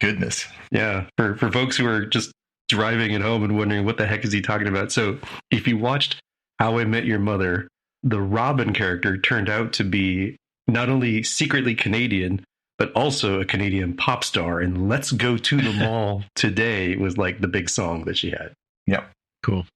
Goodness. Yeah, for folks who are just driving at home and wondering what the heck is he talking about. So if you watched How I Met Your Mother, the Robin character turned out to be not only secretly Canadian, but also a Canadian pop star. And Let's Go to the Mall Today was like the big song that she had. Yep. Cool.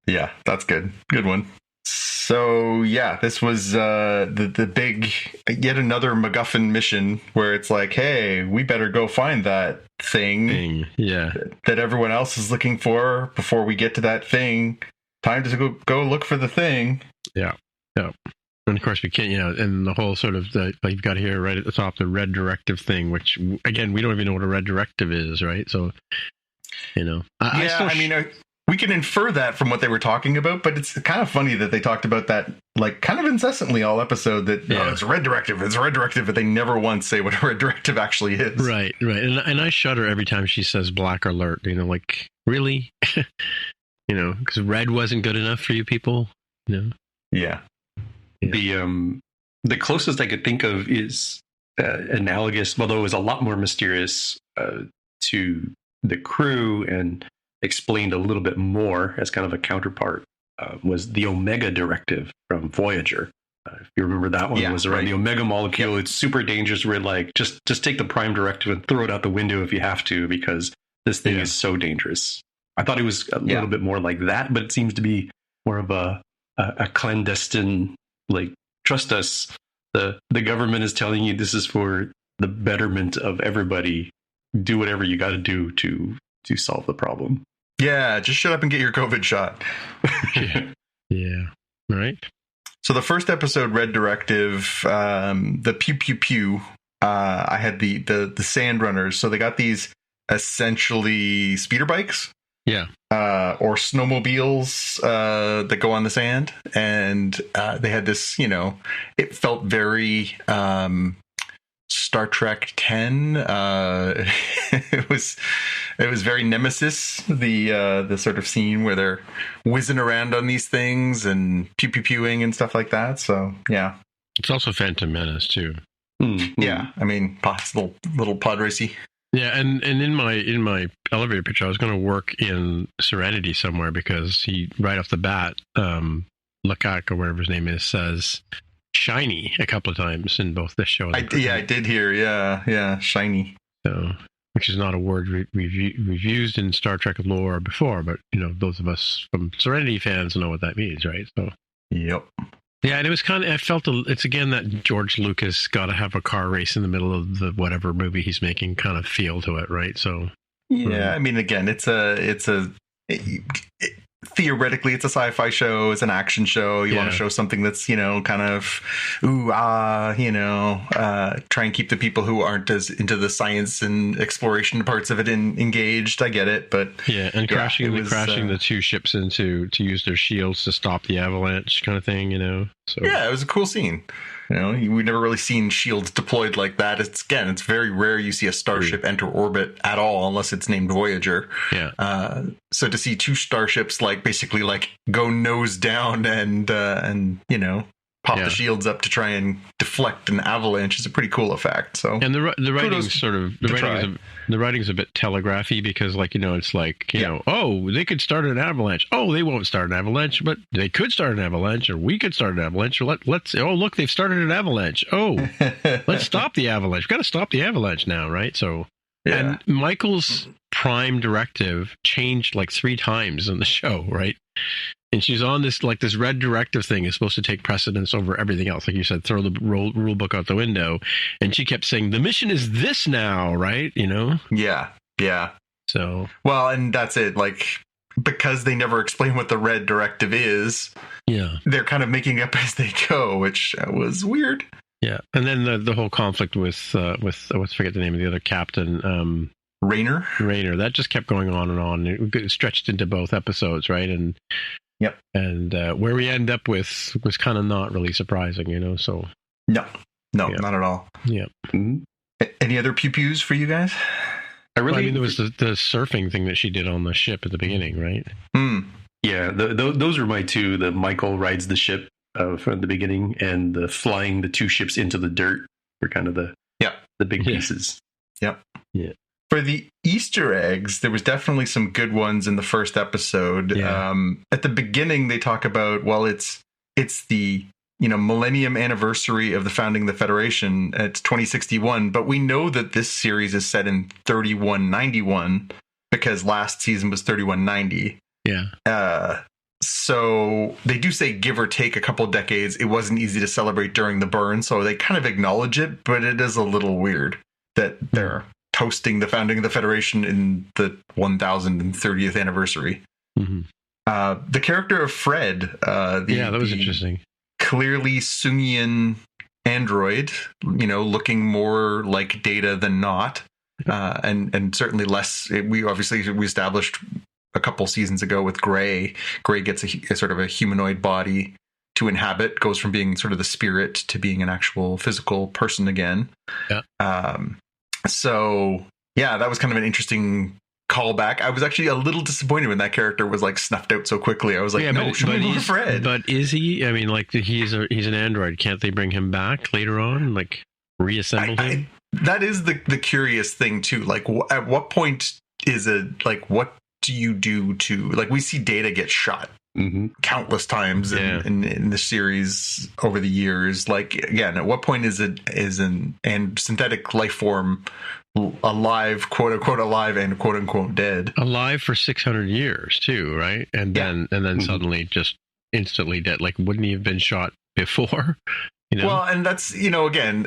Yeah, that's good. Good one. So yeah, this was the big, yet another MacGuffin mission where it's like, hey, we better go find that thing that everyone else is looking for before we get to that thing. Time to go look for the thing. Yeah. And of course we can't, and the whole sort of you've got here right at the top, the red directive thing, which again, we don't even know what a red directive is, right? So, we can infer that from what they were talking about, but it's kind of funny that they talked about that like kind of incessantly all episode that it's a red directive, but they never once say what a red directive actually is. Right. And I shudder every time she says black alert, like, really? Because red wasn't good enough for you people, Yeah. The closest I could think of is analogous, although it was a lot more mysterious to the crew and explained a little bit more as kind of a counterpart, was the Omega Directive from Voyager. If you remember that one, was around the Omega molecule. Yep. It's super dangerous. We're like, just take the Prime Directive and throw it out the window if you have to, because this thing is so dangerous. I thought it was a little bit more like that, but it seems to be more of a clandestine, like, trust us. The government is telling you this is for the betterment of everybody. Do whatever you got to do to solve the problem. Yeah, just shut up and get your COVID shot. Yeah. Right. So the first episode, Red Directive, the pew pew pew. I had the sand runners. So they got these essentially speeder bikes. Yeah. Or snowmobiles that go on the sand, and they had this. It felt very Star Trek 10. It was very Nemesis, the sort of scene where they're whizzing around on these things and pew pew pewing and stuff like that. So yeah, it's also Phantom Menace too. Mm-hmm. Yeah, I mean, little pod racy. Yeah, and in my elevator pitch, I was going to work in Serenity somewhere, because he right off the bat, Lecoq or whatever his name is, says shiny a couple of times in both this show. I did hear. Yeah, shiny. So, which is not a word we've used in Star Trek lore before, but those of us from Serenity fans know what that means, right? So, yep. Yeah, and it was I felt it's again that George Lucas got to have a car race in the middle of the whatever movie he's making kind of feel to it, right? So, yeah, I mean, again, theoretically, it's a sci-fi show. It's an action show. You want to show something that's, kind of, try and keep the people who aren't as into the science and exploration parts of it engaged. I get it, but crashing the 2 ships to use their shields to stop the avalanche kind of thing, So yeah, it was a cool scene. We've never really seen shields deployed like that. It's very rare you see a starship enter orbit at all, unless it's named Voyager. Yeah. So to see 2 starships basically go nose down and pop the shields up to try and deflect an avalanche is a pretty cool effect. So, and the writing's the writing's a bit telegraphy, because it's oh, they could start an avalanche. Oh, they won't start an avalanche, but they could start an avalanche, or we could start an avalanche. Let's look, they've started an avalanche. Oh, let's stop the avalanche. We've got to stop the avalanche now, right? So Yeah. And Michael's prime directive changed like 3 times in the show, right? And she's on this red directive thing is supposed to take precedence over everything else. Like you said, throw the rule book out the window. And she kept saying, the mission is this now, right? You know? Yeah. Yeah. So. Well, and that's it. Like, because they never explain what the red directive is, yeah, they're kind of making up as they go, which was weird. Yeah. And then the whole conflict with let's forget the name of the other captain. Rayner. That just kept going on and on. It stretched into both episodes, right? And yep. And where we end up with was kind of not really surprising, you know. So no, yeah. Not at all. Yeah. Mm-hmm. Any other pew-pews for you guys? There was the surfing thing that she did on the ship at the beginning, right? Mm. Yeah, those are my 2. The Michael rides the ship from the beginning, and the flying the 2 ships into the dirt were kind of the big pieces. Yep. Yeah. For the Easter eggs, there was definitely some good ones in the first episode. Yeah. At the beginning, they talk about, well, it's the millennium anniversary of the founding of the Federation. It's 2061, but we know that this series is set in 3191 because last season was 3190. Yeah. So they do say, give or take a couple of decades, it wasn't easy to celebrate during the burn. So they kind of acknowledge it, but it is a little weird that they're toasting the founding of the Federation in the 1030th anniversary. Mm-hmm. The character of Fred, that was interesting. Clearly Sungian android, looking more like Data than not, and certainly less. We established a couple seasons ago with Gray. Gray gets a sort of a humanoid body to inhabit, goes from being sort of the spirit to being an actual physical person again. Yeah. So yeah, that was kind of an interesting callback. I was actually a little disappointed when that character was like snuffed out so quickly. I was like, Fred. But is he? I mean, like he's an android. Can't they bring him back later on? Like reassemble him? That is the curious thing too. Like, at what point is it like? What do you do to like? We see Data get shot countless times in the series over the years. Like, again, at what point is an synthetic life form alive, quote unquote alive, and quote unquote dead, alive for 600 years too, right? And then suddenly just instantly dead. Like, wouldn't he have been shot before? Well, and that's again,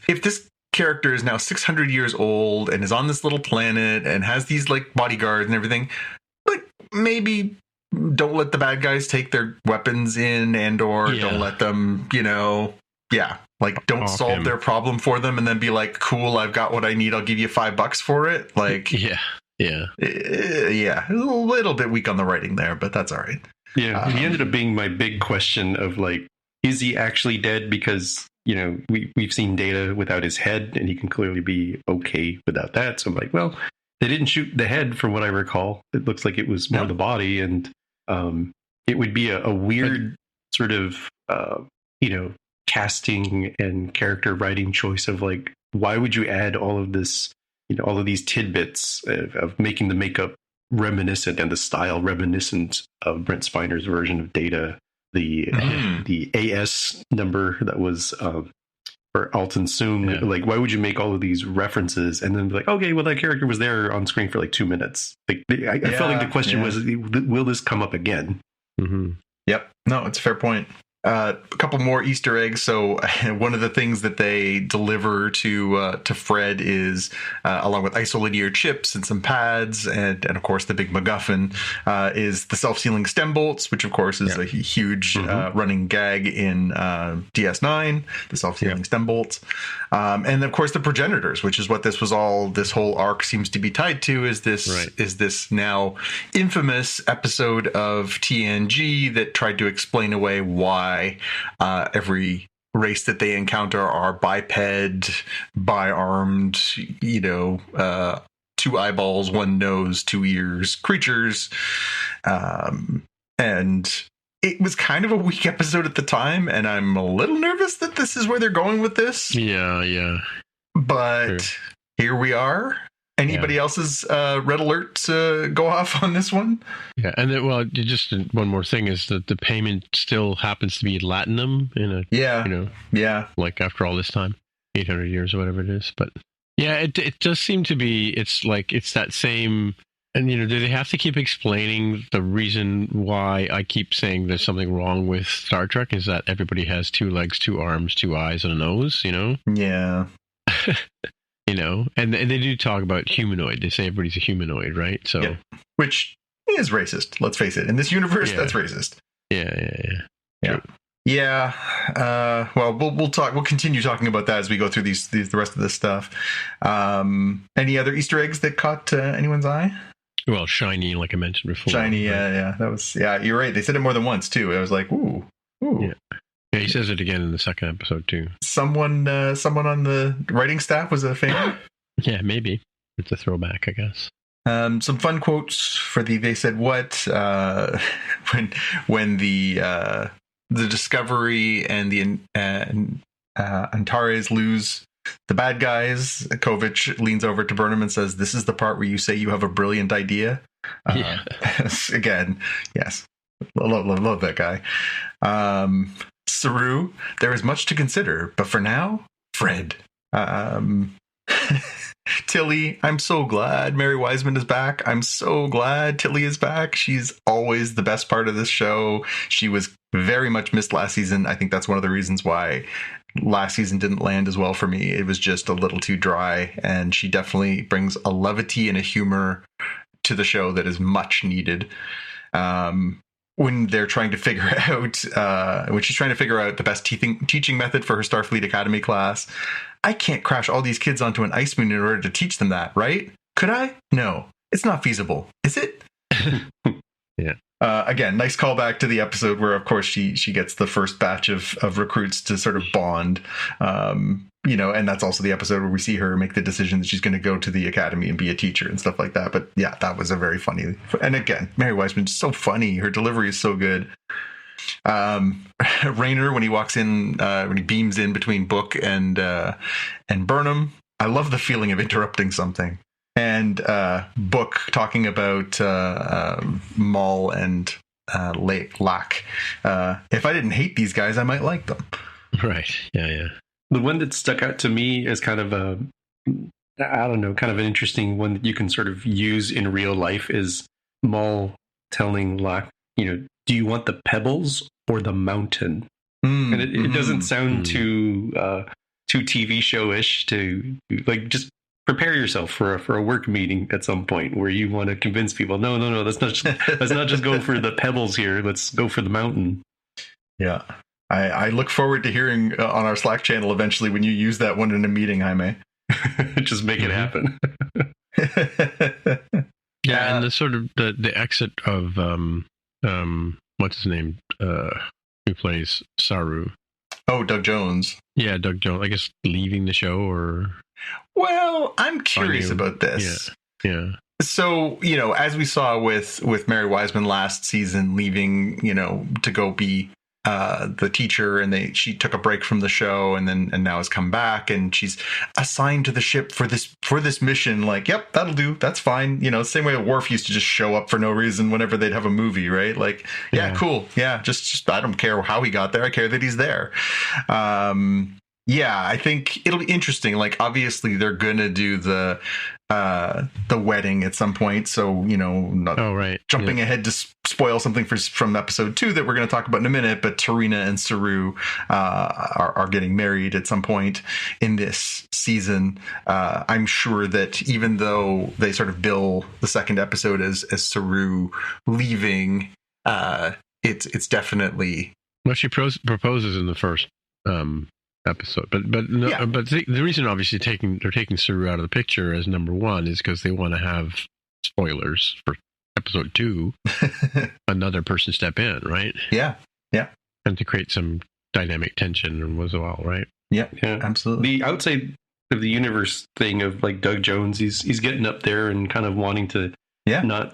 if this character is now 600 years old and is on this little planet and has these like bodyguards and everything, like maybe don't let the bad guys take their weapons in, or don't let them, like don't solve their problem for them and then be like, cool, I've got what I need, I'll give you $5 for it. Like, yeah, a little bit weak on the writing there, but that's all right. Yeah, he ended up being my big question of like, is he actually dead? Because we've seen Data without his head, and he can clearly be okay without that. So I'm like, well, they didn't shoot the head, from what I recall. It looks like it was more the body, and it would be a weird sort of casting and character writing choice of like, why would you add all of this, all of these tidbits of making the makeup reminiscent and the style reminiscent of Brent Spiner's version of Data, the AS number that was for Alton Soong. Yeah. Like, why would you make all of these references and then be like, okay, well, that character was there on screen for like 2 minutes? Like, I felt like the question was, will this come up again? Mm-hmm. Yep. No, it's a fair point. A couple more Easter eggs. So one of the things that they deliver to Fred is, along with isolinear chips and some pads, and of course the big MacGuffin, is the self-sealing stem bolts, which of course is a huge running gag in DS9. The self-sealing stem bolts, and of course the progenitors, which is what this whole arc seems to be tied to. Is this now infamous episode of TNG that tried to explain away why every race that they encounter are biped, bi-armed, 2 eyeballs, 1 nose, 2 ears creatures. And it was kind of a weak episode at the time, and I'm a little nervous that this is where they're going with this. Yeah. But here we are. Anybody else's red alerts go off on this one? Yeah, and then, just one more thing is that the payment still happens to be Latinum in a like after all this time, 800 years or whatever it is. But Yeah, it does seem to be. It's like it's that same. And do they have to keep explaining the reason why I keep saying there's something wrong with Star Trek? Is that everybody has 2 legs, 2 arms, 2 eyes, and a nose? Yeah. And they do talk about humanoid. They say everybody's a humanoid, right? So, yeah. Which is racist. Let's face it. In this universe, that's racist. Yeah. Yeah. Well, we'll talk. We'll continue talking about that as we go through the rest of this stuff. Any other Easter eggs that caught anyone's eye? Well, shiny, like I mentioned before. Shiny, right? yeah. That was, you're right. They said it more than once too. I was like, ooh. Yeah, he says it again in the second episode too. Someone on the writing staff was a fan. Yeah, maybe it's a throwback, I guess. Some fun quotes for they said what when the Discovery and the Antares lose the bad guys. Kovic leans over to Burnham and says, "This is the part where you say you have a brilliant idea." Again, yes, love that guy. Saru, there is much to consider, but for now, Fred. Tilly, I'm so glad Mary Wiseman is back. I'm so glad Tilly is back. She's always the best part of this show. She was very much missed last season. I think that's one of the reasons why last season didn't land as well for me. It was just a little too dry, and she definitely brings a levity and a humor to the show that is much needed. When they're trying to figure out, when she's trying to figure out the best teaching method for her Starfleet Academy class, I can't crash all these kids onto an ice moon in order to teach them that, right? Could I? No, it's not feasible. Is it? Yeah. Again, nice callback to the episode where, of course, she gets the first batch of recruits to sort of bond. And that's also the episode where we see her make the decision that she's going to go to the academy and be a teacher and stuff like that. But yeah, that was a very funny. And again, Mary Wiseman's so funny. Her delivery is so good. Rayner, when he walks in, when he beams in between Book and Burnham, I love the feeling of interrupting something. And Book talking about Maul and Lack. If I didn't hate these guys, I might like them. Right. Yeah. The one that stuck out to me as kind of kind of an interesting one that you can sort of use in real life is Maul telling Lack, do you want the pebbles or the mountain? And it doesn't sound too TV show-ish to like just prepare yourself for a work meeting at some point where you want to convince people. No, let's not just go for the pebbles here. Let's go for the mountain. Yeah. I look forward to hearing on our Slack channel eventually when you use that one in a meeting, Jaime. Just make it happen. Yeah, and the sort of the exit of what's his name? Who plays Saru? Oh, Doug Jones. Yeah, Doug Jones. I guess leaving the show or. Well, I'm curious about this. Yeah. So, as we saw with Mary Wiseman last season, leaving, to go be the teacher, and she took a break from the show and now has come back, and she's assigned to the ship for this mission. Like, yep, that'll do. That's fine. Same way Worf used to just show up for no reason whenever they'd have a movie, right? Like, yeah, cool. Yeah, just I don't care how he got there. I care that he's there. Yeah, I think it'll be interesting. Like, obviously, they're gonna do the wedding at some point. So, not jumping ahead to spoil something from episode 2 that we're going to talk about in a minute. But Tarina and Saru are getting married at some point in this season. I'm sure that even though they sort of bill the second episode as Saru leaving, it's definitely. Well, she proposes in the first episode, but the reason obviously they're taking Saru out of the picture as number 1 is because they want to have spoilers for episode 2. Another person step in, right? Yeah, and to create some dynamic tension as well, right? Yeah, absolutely. The outside of the universe thing of like Doug Jones, he's getting up there and kind of wanting to not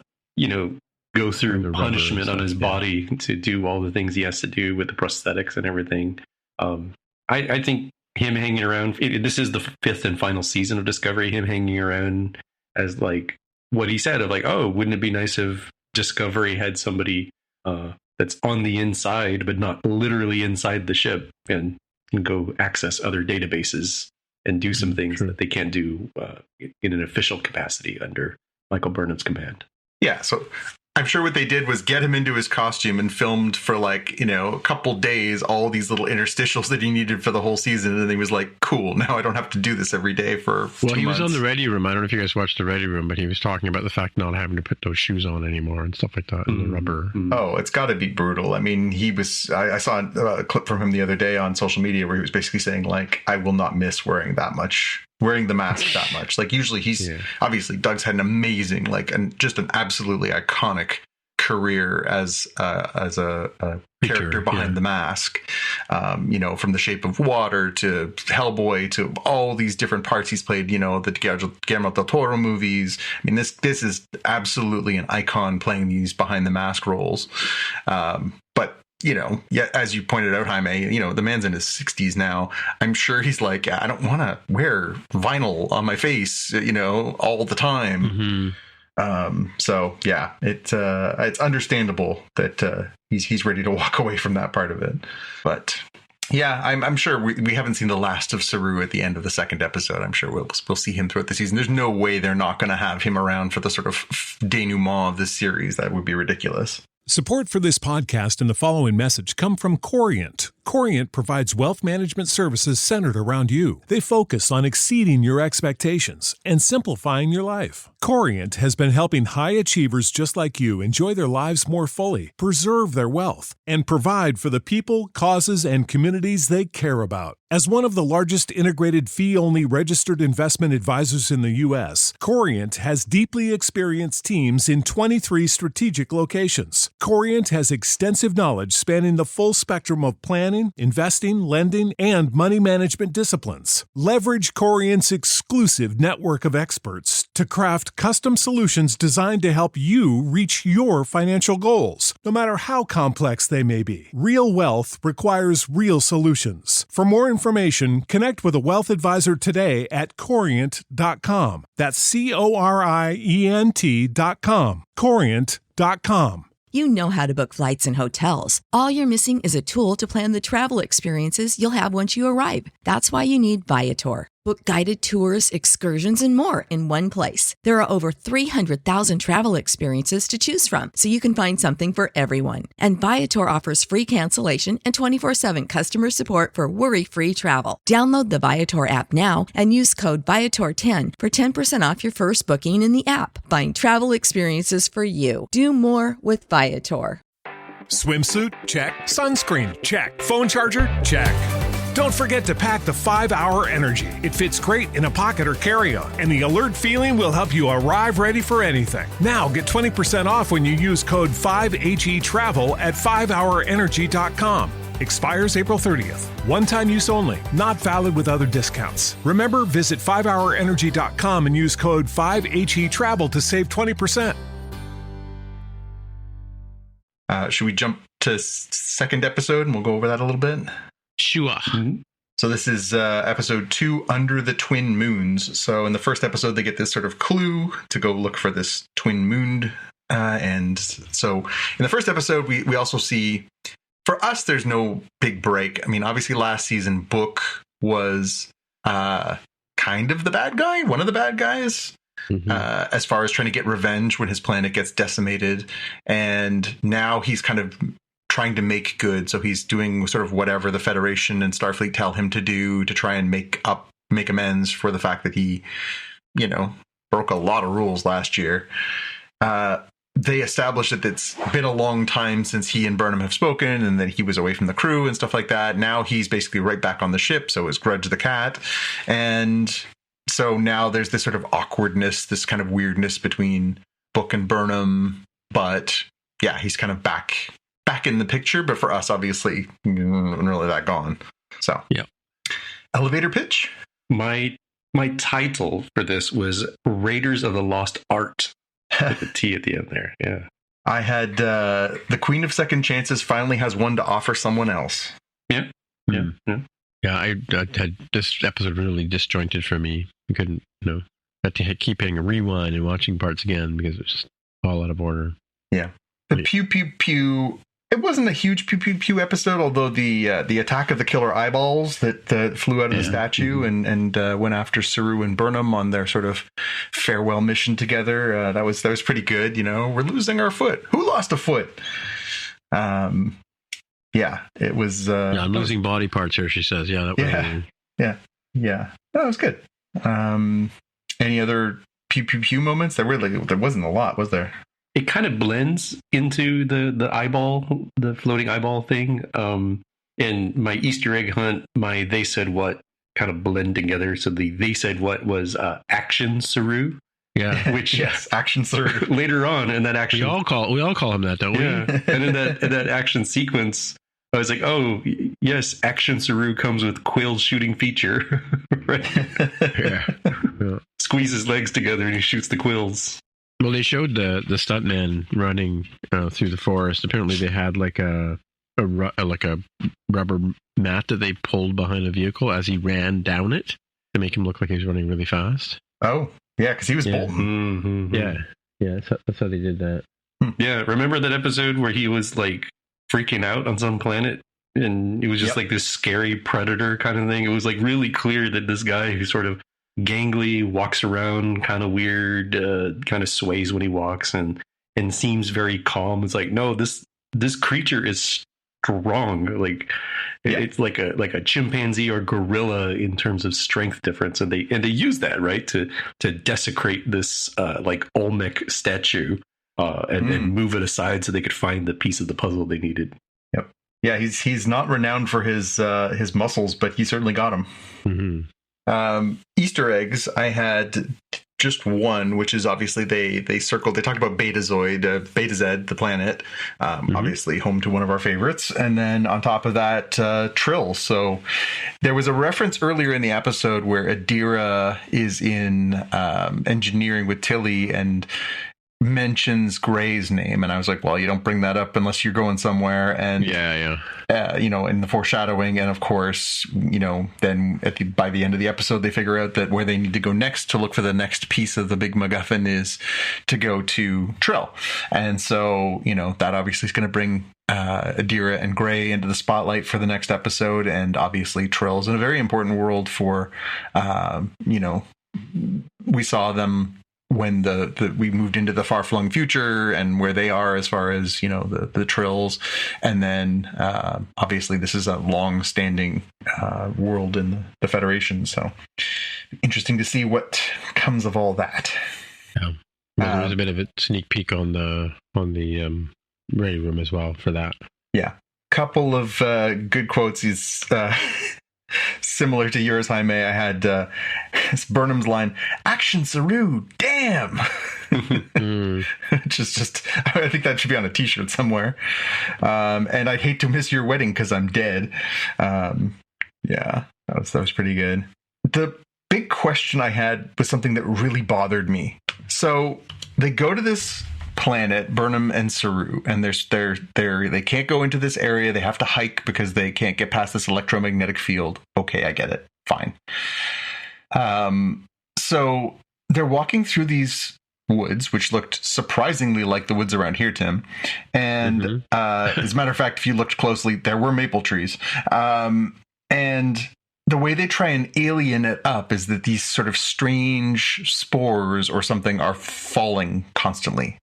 go through punishment on his body to do all the things he has to do with the prosthetics and everything. I think him hanging around, this is the 5th and final season of Discovery, him hanging around as like what he said of like, oh, wouldn't it be nice if Discovery had somebody that's on the inside, but not literally inside the ship and can go access other databases and do some things that they can't do in an official capacity under Michael Burnham's command. Yeah, so I'm sure what they did was get him into his costume and filmed for like, a couple days all these little interstitials that he needed for the whole season. And then he was like, cool, now I don't have to do this every day for 2 months. Well, he was on the Ready Room. I don't know if you guys watched the Ready Room, but he was talking about the fact not having to put those shoes on anymore and stuff like that, and the rubber. Oh, it's got to be brutal. I mean, I saw a clip from him the other day on social media where he was basically saying, like, I will not miss wearing the mask that much. Like, usually obviously Doug's had an amazing, like, and just an absolutely iconic career as a character behind the mask, from The Shape of Water to Hellboy to all these different parts he's played, the Guillermo del Toro movies. I mean, this is absolutely an icon playing these behind the mask roles. But as you pointed out, Jaime, the man's in his 60s now. I'm sure he's like, I don't want to wear vinyl on my face, all the time. Mm-hmm. So yeah, it's understandable that he's ready to walk away from that part of it. But yeah, I'm sure we haven't seen the last of Saru at the end of the second episode. I'm sure we'll see him throughout the season. There's no way they're not going to have him around for the sort of denouement of this series. That would be ridiculous. Support for this podcast and the following message come from Corient. Corient provides wealth management services centered around you. They focus on exceeding your expectations and simplifying your life. Corient has been helping high achievers just like you enjoy their lives more fully, preserve their wealth, and provide for the people, causes, and communities they care about. As one of the largest integrated fee-only registered investment advisors in the U.S., Corient has deeply experienced teams in 23 strategic locations. Corient has extensive knowledge spanning the full spectrum of planning, investing, lending, and money management disciplines. Leverage Corient's exclusive network of experts to craft custom solutions designed to help you reach your financial goals, no matter how complex they may be. Real wealth requires real solutions. For more information, connect with a wealth advisor today at Corient.com. That's Corient.com. Corient.com. You know how to book flights and hotels. All you're missing is a tool to plan the travel experiences you'll have once you arrive. That's why you need Viator. Book guided tours, excursions, and more in one place. There are over 300,000 travel experiences to choose from, so you can find something for everyone. And Viator offers free cancellation and 24/7 customer support for worry-free travel. Download the Viator app now and use code Viator10 for 10% off your first booking in the app. Find travel experiences for you. Do more with Viator. Swimsuit? Check. Sunscreen? Check. Phone charger? Check. Don't forget to pack the 5-Hour Energy. It fits great in a pocket or carry-on, and the alert feeling will help you arrive ready for anything. Now get 20% off when you use code 5HETRAVEL at 5hourenergy.com. Expires April 30th. One-time use only. Not valid with other discounts. Remember, visit 5hourenergy.com and use code 5HETRAVEL to save 20%. Should we jump to second episode and we'll go over that a little bit? Sure. Mm-hmm. So this is episode 2, Under the Twin Moons. So in the first episode, they get this sort of clue to go look for this twin moon. And so in the first episode, we also see, for us, there's no big break. I mean, obviously last season, Book was kind of the bad guy, one of the bad guys. Mm-hmm. As far as trying to get revenge when his planet gets decimated. And now he's kind of trying to make good. So he's doing sort of whatever the Federation and Starfleet tell him to do to try and make amends for the fact that he, broke a lot of rules last year. They established that it's been a long time since he and Burnham have spoken and that he was away from the crew and stuff like that. Now he's basically right back on the ship. So is Grudge the cat. And so now there's this sort of awkwardness, this kind of weirdness between Book and Burnham. But yeah, he's kind of back in the picture. But for us, obviously, not really that gone. So yeah. Elevator pitch. My title for this was Raiders of the Lost Art with the T at the end there. Yeah. I had the Queen of Second Chances finally has one to offer someone else. Yeah. Yeah. Yeah. Yeah, I had this episode really disjointed for me. I couldn't, had to keep hitting a rewind and watching parts again because it was just all out of order. Yeah. The pew, pew, pew It wasn't a huge pew pew pew episode, although the attack of the killer eyeballs that flew out of the statue and went after Saru and Burnham on their sort of farewell mission together. That was pretty good. You know, we're losing our foot. Who lost a foot? Yeah, it was. I'm losing body parts here. She says, "Yeah, that was." Yeah. That was good. Any other pew pew pew moments? There wasn't a lot, was there? It kind of blends into the eyeball, the floating eyeball thing. And my Easter egg hunt, my they said what kind of blend together. So the they said what was action Saru. Yeah, which yes, action Saru. Later on in that action, we all call him that, don't we? Yeah, and in that action sequence, I was like, oh yes, action Saru comes with quill shooting feature. Right? Yeah. Squeeze his legs together and he shoots the quills. Well, they showed the stuntman running through the forest. Apparently, they had like a rubber mat that they pulled behind a vehicle as he ran down it to make him look like he was running really fast. Oh, yeah, because he was bolting. Mm-hmm. Yeah, that's how they did that. Yeah, remember that episode where he was like freaking out on some planet, and it was just like this scary predator kind of thing. It was like really clear that this guy who sort of gangly, walks around kind of weird, kind of sways when he walks and seems very calm. It's like, no, this creature is strong. Like it's like a chimpanzee or gorilla in terms of strength difference, and they use that, right, to desecrate this like Olmec statue and then move it aside so they could find the piece of the puzzle they needed. Yep. Yeah, he's not renowned for his muscles, but he certainly got them. Mm-hmm. Easter eggs, I had just one, which is obviously they talked about Betazoid, Beta Z, the planet, obviously home to one of our favorites. And then on top of that, Trill. So there was a reference earlier in the episode where Adira is in engineering with Tilly and mentions Gray's name, and I was like, well, you don't bring that up unless you're going somewhere. And in the foreshadowing, and of course, then by the end of the episode, they figure out that where they need to go next to look for the next piece of the big MacGuffin is to go to Trill. And so that obviously is going to bring Adira and Gray into the spotlight for the next episode, and obviously Trill's in a very important world for we saw them when we moved into the far-flung future and where they are as far as the Trills, and then obviously this is a long-standing world in the Federation, so interesting to see what comes of all that. Yeah, there was a bit of a sneak peek on the ready room as well for that. Yeah, couple of good quotes. He's similar to yours, Jaime. I had Burnham's line, "Action Saru, damn!" just I think that should be on a t-shirt somewhere. And I'd hate to miss your wedding because I'm dead. Yeah, that was pretty good. The big question I had was something that really bothered me. So they go to this planet, Burnham and Saru, and they can't go into this area. They have to hike because they can't get past this electromagnetic field. Okay, I get it. Fine. So they're walking through these woods, which looked surprisingly like the woods around here, Tim. And as a matter of fact, if you looked closely, there were maple trees. And the way they try and alien it up is that these sort of strange spores or something are falling constantly.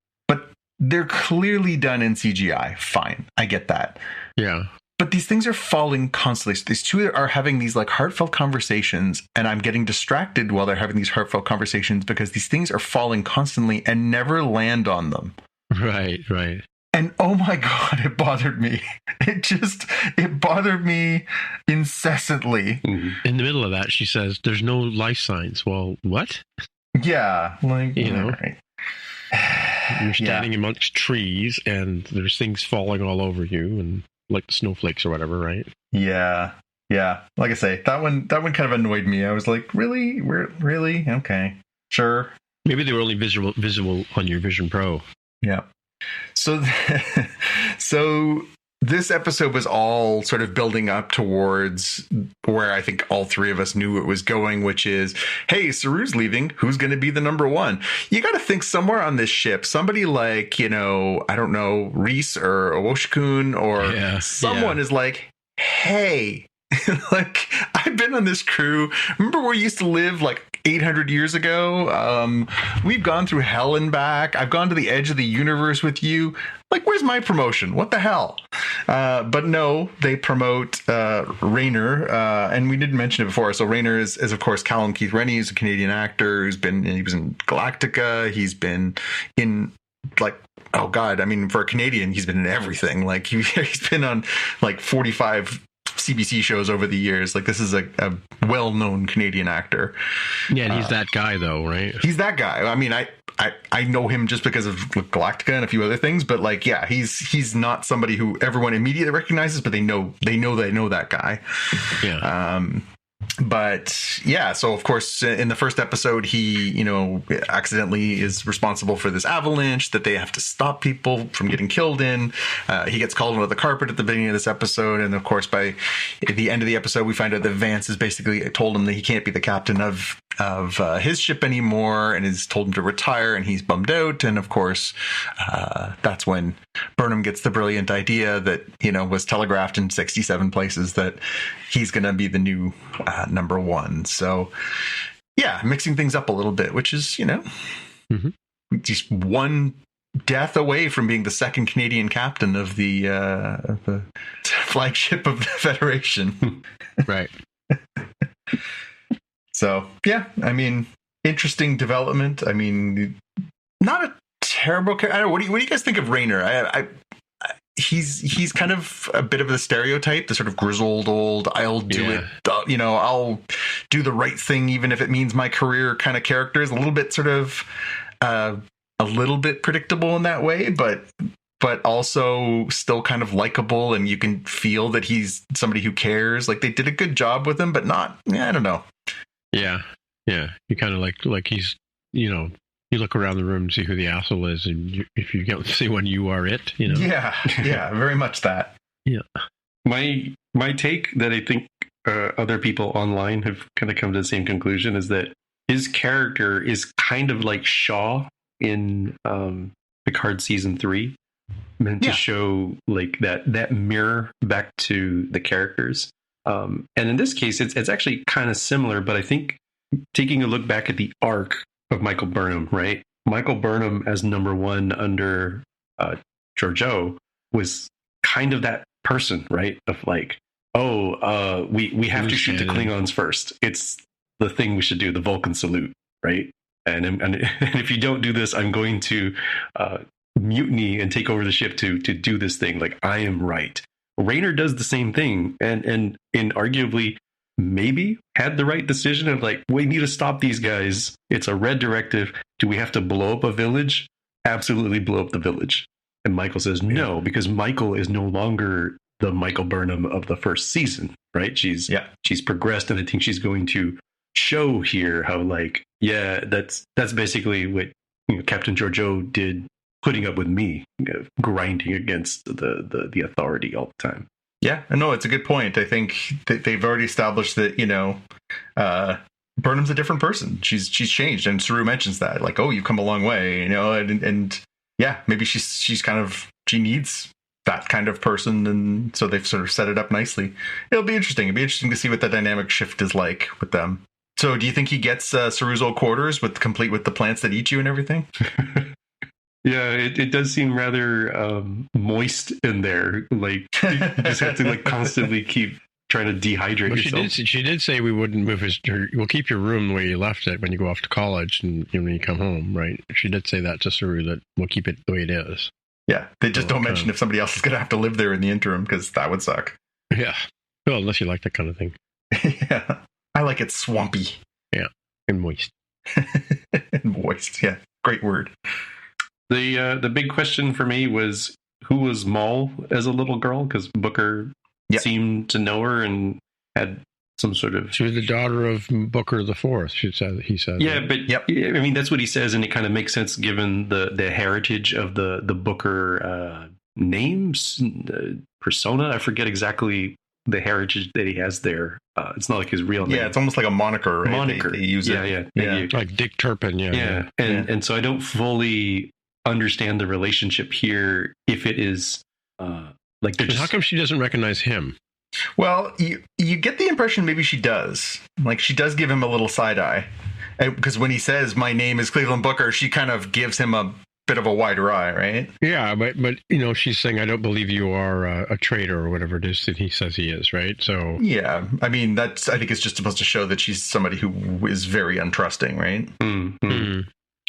They're clearly done in CGI. Fine. I get that. Yeah. But these things are falling constantly. So these two are having these like heartfelt conversations, and I'm getting distracted while they're having these heartfelt conversations because these things are falling constantly and never land on them. Right. And oh my God, it bothered me. It bothered me incessantly. In the middle of that, she says, "There's no life signs." Well, what? Yeah. Like, right. You're standing amongst trees and there's things falling all over you and like snowflakes or whatever, right? Yeah. Like I say, that one kind of annoyed me. I was like, really? Really? Okay. Sure. Maybe they were only visible on your Vision Pro. Yeah. So this episode was all sort of building up towards where I think all three of us knew it was going, which is, hey, Saru's leaving. Who's going to be the number one? You got to think somewhere on this ship, somebody like, I don't know, Reese or Owoshikun or someone is like, hey, like, I've been on this crew. Remember where we used to live like 800 years ago? We've gone through hell and back. I've gone to the edge of the universe with you. Like, where's my promotion? What the hell? But no, they promote Rayner, and we didn't mention it before. So Rayner is of course Callum Keith Rennie, who's a Canadian actor he was in Galactica. He's been in like, oh god, I mean, for a Canadian, he's been in everything. Like he's been on like 45 CBC shows over the years. Like, this is a well-known Canadian actor. Yeah, and he's that guy though, right? He's that guy. I mean, I know him just because of Galactica and a few other things, but like, yeah, he's not somebody who everyone immediately recognizes, but they know that guy. Yeah. But yeah, so of course in the first episode he accidentally is responsible for this avalanche that they have to stop people from getting killed in. He gets called under the carpet at the beginning of this episode, and of course by the end of the episode we find out that Vance has basically told him that he can't be the captain of his ship anymore and has told him to retire, and he's bummed out. And of course that's when Burnham gets the brilliant idea that was telegraphed in 67 places that he's gonna be the new number one. So yeah, mixing things up a little bit, which is just one death away from being the second Canadian captain of the flagship of the Federation. Right. So yeah, I mean, interesting development. I mean, not a terrible character. I don't know, what do you guys think of Rayner? He's kind of a bit of the stereotype, the sort of grizzled old, I'll do it, I'll do the right thing even if it means my career kind of character. Is a little bit sort of a little bit predictable in that way, but also still kind of likable, and you can feel that he's somebody who cares. Like, they did a good job with him, but not, I don't know. Yeah. You kind of like he's, you look around the room and see who the asshole is, and if you get see when you are it, Yeah, very much that. Yeah. My take that I think other people online have kind of come to the same conclusion is that his character is kind of like Shaw in Picard season 3, meant to show like that mirror back to the characters. And in this case, it's actually kind of similar, but I think taking a look back at the arc of Michael Burnham, right? Michael Burnham as number one under Georgiou was kind of that person, right? Of like, we have to shoot the Klingons first. It's the thing we should do, the Vulcan salute, right? And if you don't do this, I'm going to mutiny and take over the ship to do this thing. Like, I am right. Rayner does the same thing, and arguably maybe had the right decision of like, we need to stop these guys. It's a red directive. Do we have to blow up a village? Absolutely blow up the village. And Michael says no, because Michael is no longer the Michael Burnham of the first season, right? She's progressed, and I think she's going to show here how like, that's basically what Captain Georgiou did, putting up with me, grinding against the authority all the time. Yeah, no, it's a good point. I think that they've already established that, Burnham's a different person. She's changed, and Saru mentions that, like, oh, you've come a long way, and yeah, maybe she's kind of, she needs that kind of person, and so they've sort of set it up nicely. It'll be interesting. It'll be interesting to see what the dynamic shift is like with them. So, do you think he gets Saru's old quarters complete with the plants that eat you and everything? Yeah, it does seem rather moist in there. Like, you just have to like constantly keep trying to dehydrate yourself. She did say we wouldn't move we'll keep your room the way you left it when you go off to college and when you come home, right? She did say that to Saru, that we'll keep it the way it is. Yeah, they just don't mention if somebody else is going to have to live there in the interim, because that would suck. Yeah, well, unless you like that kind of thing. Yeah, I like it swampy. Yeah, and moist. And moist, yeah, great word. The big question for me was, who was Maul as a little girl? Because Booker seemed to know her and had some sort of... She was the daughter of Booker the Fourth, he said. Yeah, but I mean, that's what he says, and it kind of makes sense given the heritage of the Booker names, persona. I forget exactly the heritage that he has there. It's not like his real name. Yeah, it's almost like a moniker, right? Moniker. They use it. Yeah. Yeah. Like Dick Turpin. Yeah. And so I don't fully understand the relationship here. If it is like, they're How come she doesn't recognize him? Well, you get the impression maybe she does. Like, she does give him a little side eye. Because when he says, "My name is Cleveland Booker," she kind of gives him a bit of a wider eye, right? Yeah, but she's saying, "I don't believe you are a traitor," or whatever it is that he says he is, right? So yeah, I mean, I think it's just supposed to show that she's somebody who is very untrusting, right?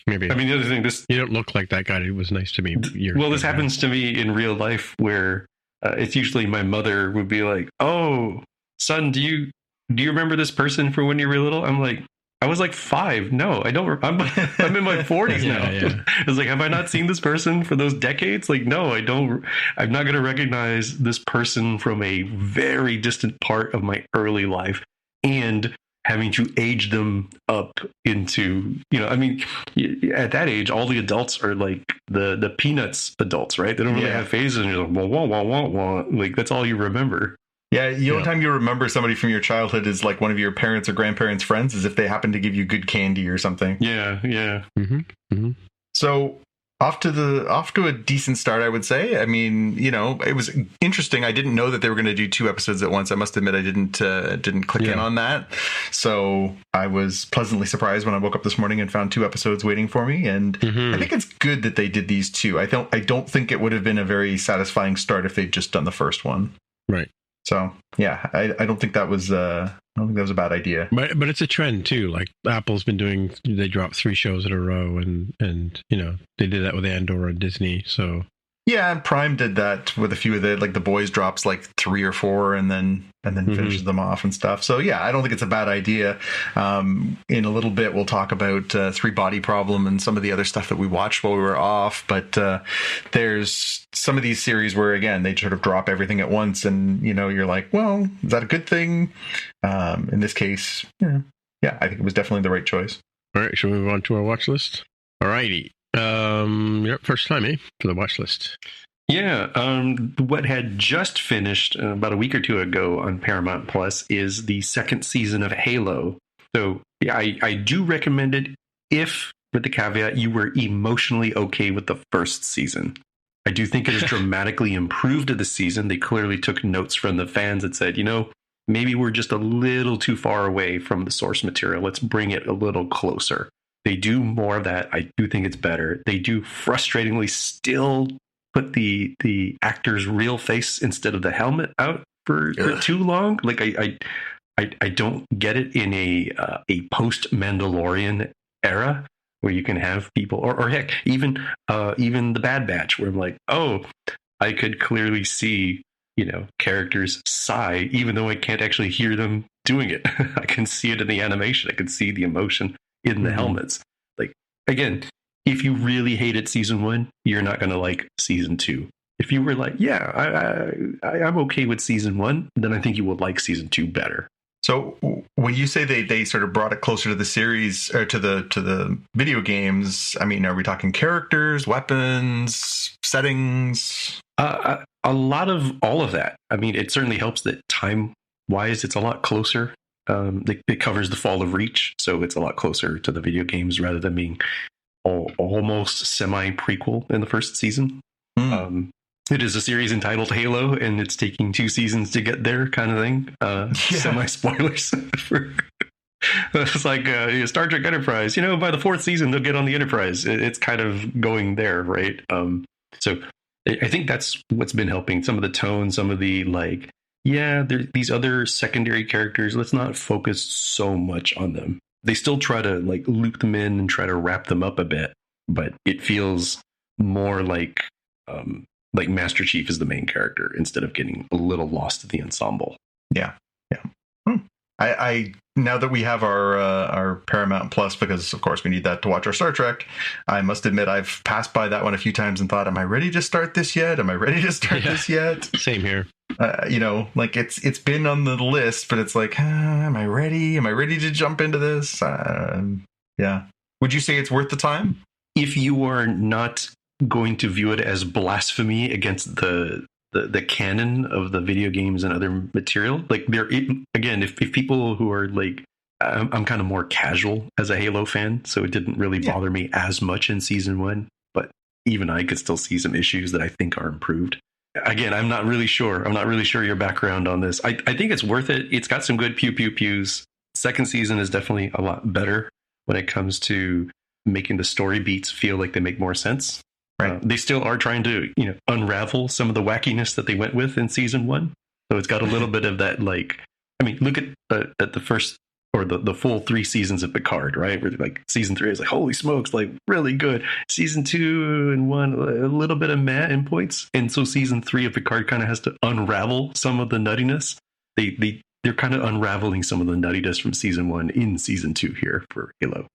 Maybe. I mean, the other thing, you don't look like that guy who was nice to me. This happens to me in real life, where it's usually my mother would be like, "Oh, son, do you remember this person from when you were little?" I'm like, I was like 5. No, I don't. I'm in my 40s now. Yeah. It's like, have I not seen this person for those decades? Like, no, I don't. I'm not going to recognize this person from a very distant part of my early life, and having to age them up into, I mean, at that age, all the adults are like the Peanuts adults, right? They don't really have phases, and you're like, wah, wah, wah, wah, wah. Like, that's all you remember. Yeah, the only time you remember somebody from your childhood is like one of your parents or grandparents' friends, is if they happen to give you good candy or something. Yeah. So off to a decent start, I would say. I mean, it was interesting. I didn't know that they were going to do 2 episodes at once. I must admit, I didn't click in on that. So I was pleasantly surprised when I woke up this morning and found 2 episodes waiting for me. And I think it's good that they did these 2. I don't think it would have been a very satisfying start if they'd just done the first one. Right. So yeah, I don't think that was a bad idea. But it's a trend too. Like Apple's been doing, they drop 3 shows in a row, and they did that with Andor and Disney. So yeah, and Prime did that with a few of the Boys drops like 3 or 4, and then finishes them off and stuff. So yeah, I don't think it's a bad idea. In a little bit, we'll talk about 3 Body Problem and some of the other stuff that we watched while we were off. But there's some of these series where, again, they sort of drop everything at once, and you're like, well, is that a good thing? In this case, yeah, I think it was definitely the right choice. All right, shall we move on to our watch list? All righty. You're up first time, for the watch list. Yeah, what had just finished about a week or 2 ago on Paramount Plus is the 2nd season of Halo. So yeah, I do recommend it if, with the caveat, you were emotionally okay with the first season. I do think it has dramatically improved this season. They clearly took notes from the fans that said, maybe we're just a little too far away from the source material. Let's bring it a little closer. They do more of that. I do think it's better. They do frustratingly still put the actor's real face instead of the helmet out for too long. Like I don't get it in a post Mandalorian era where you can have people, or heck, even the Bad Batch, where I'm like, oh, I could clearly see characters sigh, even though I can't actually hear them doing it. I can see it in the animation. I can see the emotion in the helmets. Like, again, if you really hated season 1, you're not going to like season 2. If you were like, yeah, I'm okay with season 1, then I think you will like season 2 better. So when you say they sort of brought it closer to the series, or to the video games, I mean, are we talking characters, weapons, settings? A lot of all of that. I mean, it certainly helps that time-wise, it's a lot closer. It covers the fall of Reach, so it's a lot closer to the video games rather than being almost semi-prequel in the first season. It is a series entitled Halo, and it's taking 2 seasons to get there, kind of thing. Semi-spoilers. It's like Star Trek Enterprise. By the 4th season, they'll get on the Enterprise. It's kind of going there, right? So I think that's what's been helping. Some of the tone, some of the these other secondary characters, let's not focus so much on them. They still try to loop them in and try to wrap them up a bit, but it feels more like Master Chief is the main character instead of getting a little lost in the ensemble. Yeah. I now that we have our Paramount Plus, because of course we need that to watch our Star Trek, I must admit I've passed by that one a few times and thought, am I ready to start this yet? Am I ready to start this yet? Same here. It's been on the list, but it's like, am I ready? Am I ready to jump into this? Yeah. Would you say it's worth the time? If you are not going to view it as blasphemy against the canon of the video games and other material. Like again, if people who are like, I'm kind of more casual as a Halo fan, so it didn't really bother me as much in season 1, but even I could still see some issues that I think are improved. Again, I'm not really sure your background on this. I think it's worth it. It's got some good pews. Second season is definitely a lot better when it comes to making the story beats feel like they make more sense. Right. They still are trying to, unravel some of the wackiness that they went with in season 1. So it's got a little bit of that, like, I mean, look at the first or the full 3 seasons of Picard, right? Where like season 3 is like, holy smokes, like really good. Season 2 and 1, a little bit of meh in points. And so season 3 of Picard kind of has to unravel some of the nuttiness. They're kind of unraveling some of the nuttiness from season 1 in season 2 here for Halo.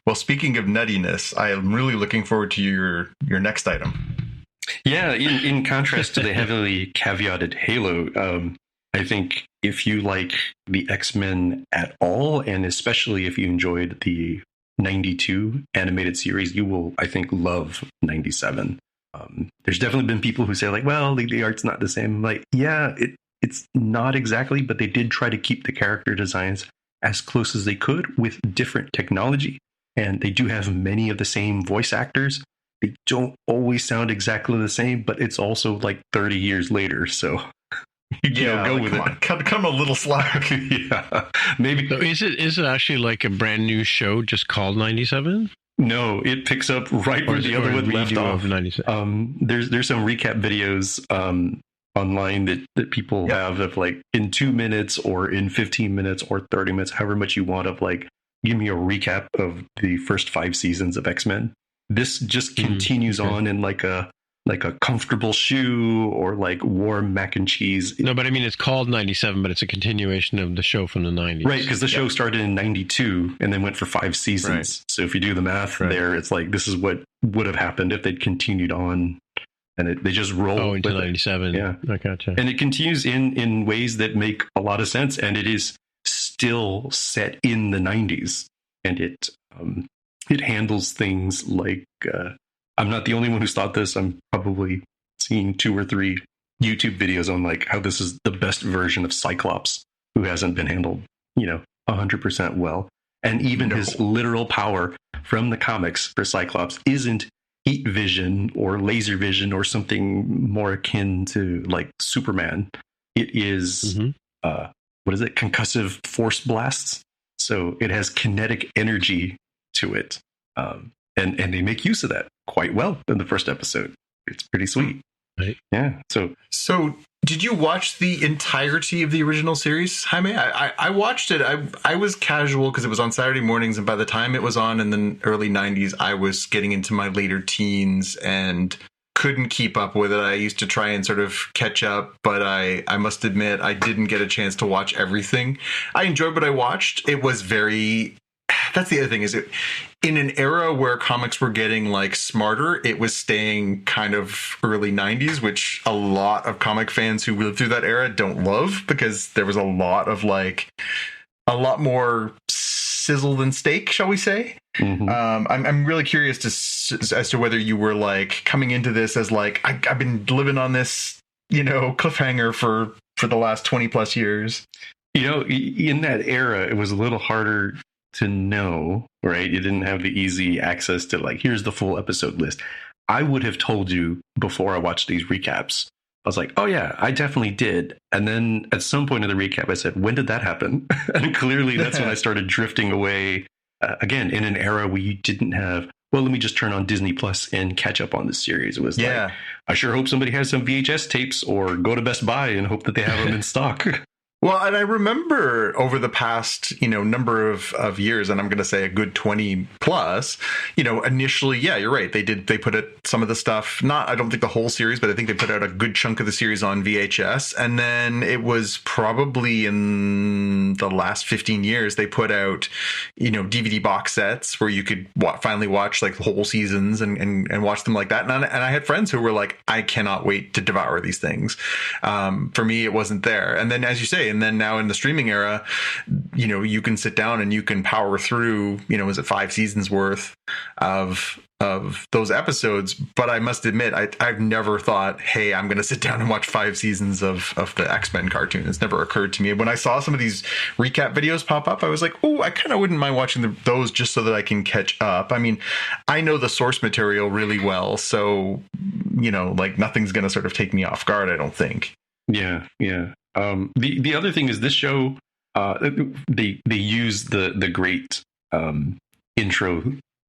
Well, speaking of nuttiness, I am really looking forward to your next item. Yeah, in contrast to the heavily caveated Halo, I think if you like the X-Men at all, and especially if you enjoyed the 92 animated series, you will, I think, love 97. There's definitely been people who say like, well, the art's not the same. I'm like, yeah, it's not exactly, but they did try to keep the character designs as close as they could with different technology. And they do have many of the same voice actors. They don't always sound exactly the same, but it's also like 30 years later. So go with it. Come a little slack. Yeah, maybe. So is it actually like a brand new show just called 97? No, it picks up right where the other one left off. 97. There's some recap videos online that people have of like in 2 minutes or in 15 minutes or 30 minutes, however much you want, of like, give me a recap of the first 5 seasons of X-Men. This just continues on in like a comfortable shoe or like warm mac and cheese. No, but I mean, it's called 97, but it's a continuation of the show from the 90s. Right, because the show started in 92 and then went for 5 seasons. Right. So if you do the math there, it's like this is what would have happened if they'd continued on. And they just roll into 97. Yeah, I gotcha. And it continues in ways that make a lot of sense. And it is still set in the 90s. And it handles things like... I'm not the only one who's thought this. I'm probably seeing 2 or 3 YouTube videos on like how this is the best version of Cyclops, who hasn't been handled, 100% well. And even his literal power from the comics for Cyclops isn't heat vision or laser vision or something more akin to like Superman. It is, what is it? Concussive force blasts. So it has kinetic energy to it. And they make use of that quite well in the first episode. It's pretty sweet. Right. Yeah. So did you watch the entirety of the original series, Jaime? I watched it. I was casual because it was on Saturday mornings. And by the time it was on in the early 90s, I was getting into my later teens and couldn't keep up with it. I used to try and sort of catch up, but I must admit I didn't get a chance to watch everything. I enjoyed what I watched. It was very... That's the other thing, is it in an era where comics were getting like smarter, it was staying kind of early 90s, which a lot of comic fans who lived through that era don't love, because there was a lot more sizzle than steak, shall we say. I'm really curious as to whether you were like coming into this as like, I've been living on this, cliffhanger for the last 20 plus years. In that era, it was a little harder to know, right? You didn't have the easy access to like, here's the full episode list. I would have told you before I watched these recaps. I was like, oh yeah, I definitely did. And then at some point in the recap, I said, when did that happen? And clearly that's when I started drifting away. Again, in an era where you didn't have, well, let me just turn on Disney Plus and catch up on this series. It was like, I sure hope somebody has some VHS tapes, or go to Best Buy and hope that they have them in stock. Well, and I remember over the past, number of years, and I'm going to say a good 20 plus, initially, yeah, you're right. They put some of the stuff, I don't think the whole series, but I think they put out a good chunk of the series on VHS. And then it was probably in the last 15 years, they put out, DVD box sets where you could finally watch like the whole seasons and watch them like that. And I had friends who were like, I cannot wait to devour these things. For me, it wasn't there. And then, as you say, and then now in the streaming era, you can sit down and you can power through, is it 5 seasons worth of those episodes. But I must admit, I've never thought, hey, I'm going to sit down and watch 5 seasons of the X-Men cartoon. It's never occurred to me. When I saw some of these recap videos pop up, I was like, oh, I kind of wouldn't mind watching those just so that I can catch up. I mean, I know the source material really well, so, like nothing's going to sort of take me off guard, I don't think. Yeah. The other thing is this show, they use the great intro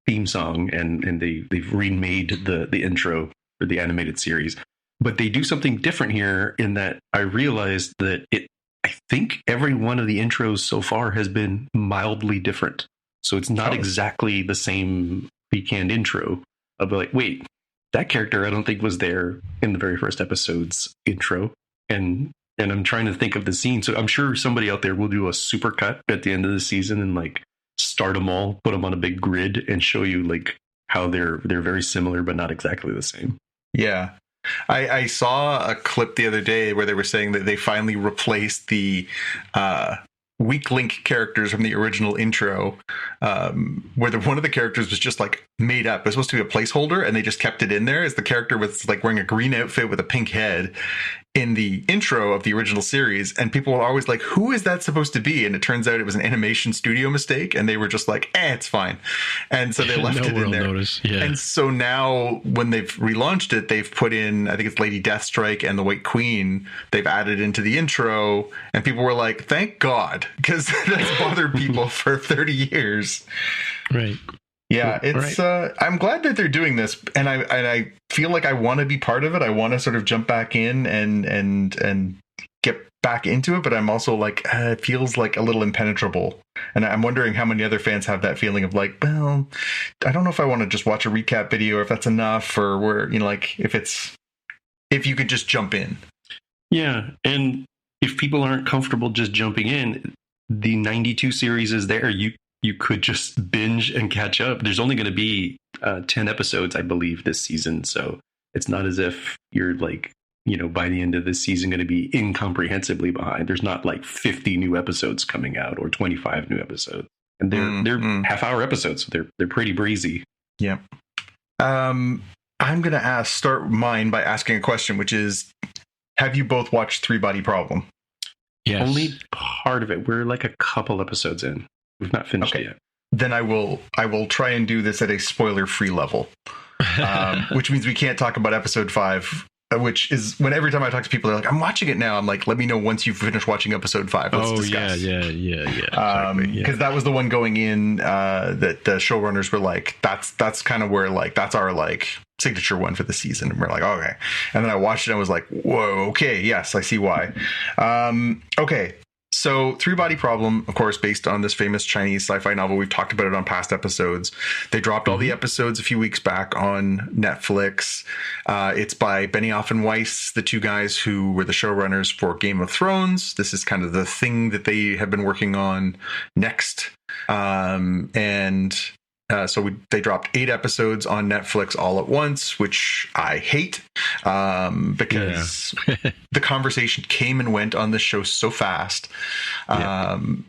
theme song and they've remade the intro for the animated series, but they do something different here in that I realized that I think every one of the intros so far has been mildly different, so it's not exactly the same weekend intro. I'll be like, wait, that character I don't think was there in the very first episode's intro, and I'm trying to think of the scene. So I'm sure somebody out there will do a super cut at the end of the season and like start them all, put them on a big grid and show you like how they're very similar, but not exactly the same. Yeah. I saw a clip the other day where they were saying that they finally replaced the weak link characters from the original intro, where one of the characters was just like made up. It was supposed to be a placeholder, and they just kept it in there as the character was like wearing a green outfit with a pink head in the intro of the original series. And people were always like, who is that supposed to be? And it turns out it was an animation studio mistake, and they were just like, it's fine. And so they left it in there. Yeah. And so now when they've relaunched it, they've put in, I think it's Lady Deathstrike and the White Queen, they've added into the intro, and people were like, thank God, because that's bothered people for 30 years. Right. Yeah, it's. I'm glad that they're doing this, and I feel like I want to be part of it. I want to sort of jump back in and get back into it, but I'm also like, it feels like a little impenetrable, and I'm wondering how many other fans have that feeling of like, well, I don't know if I want to just watch a recap video or if that's enough, or where like if you could just jump in. Yeah, and if people aren't comfortable just jumping in, the 92 series is there. You could just binge and catch up. There's only going to be 10 episodes, I believe, this season. So it's not as if you're like, by the end of this season going to be incomprehensibly behind. There's not like 50 new episodes coming out or 25 new episodes. And they're half-hour episodes, so they're pretty breezy. Yeah. I'm going to start mine by asking a question, which is, have you both watched Three Body Problem? Yes. Only part of it. We're like a couple episodes in. We've not finished it yet. Then I will try and do this at a spoiler-free level, which means we can't talk about episode 5, which is when every time I talk to people, they're like, I'm watching it now. I'm like, let me know once you've finished watching episode 5. Let's discuss. Yeah. Because that was the one going in that the showrunners were like, that's kind of where like, that's our like signature one for the season. And we're like, okay. And then I watched it and I was like, whoa, okay, yes, I see why. Okay. So Three Body Problem, of course, based on this famous Chinese sci-fi novel. We've talked about it on past episodes. They dropped all the episodes a few weeks back on Netflix. It's by Benioff and Weiss, the two guys who were the showrunners for Game of Thrones. This is kind of the thing that they have been working on next. So they dropped 8 episodes on Netflix all at once, which I hate because the conversation came and went on the show so fast. And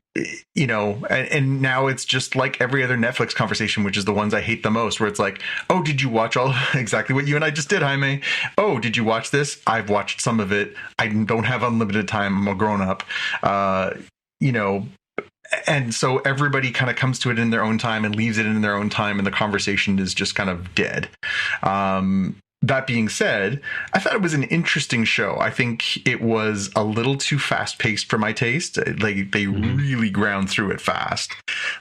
now it's just like every other Netflix conversation, which is the ones I hate the most, where it's like, oh, did you watch all exactly what you and I just did, Jaime? Oh, did you watch this? I've watched some of it. I don't have unlimited time. I'm a grown up. And so everybody kind of comes to it in their own time and leaves it in their own time, and the conversation is just kind of dead. That being said, I thought it was an interesting show. I think it was a little too fast paced for my taste. Like they really ground through it fast.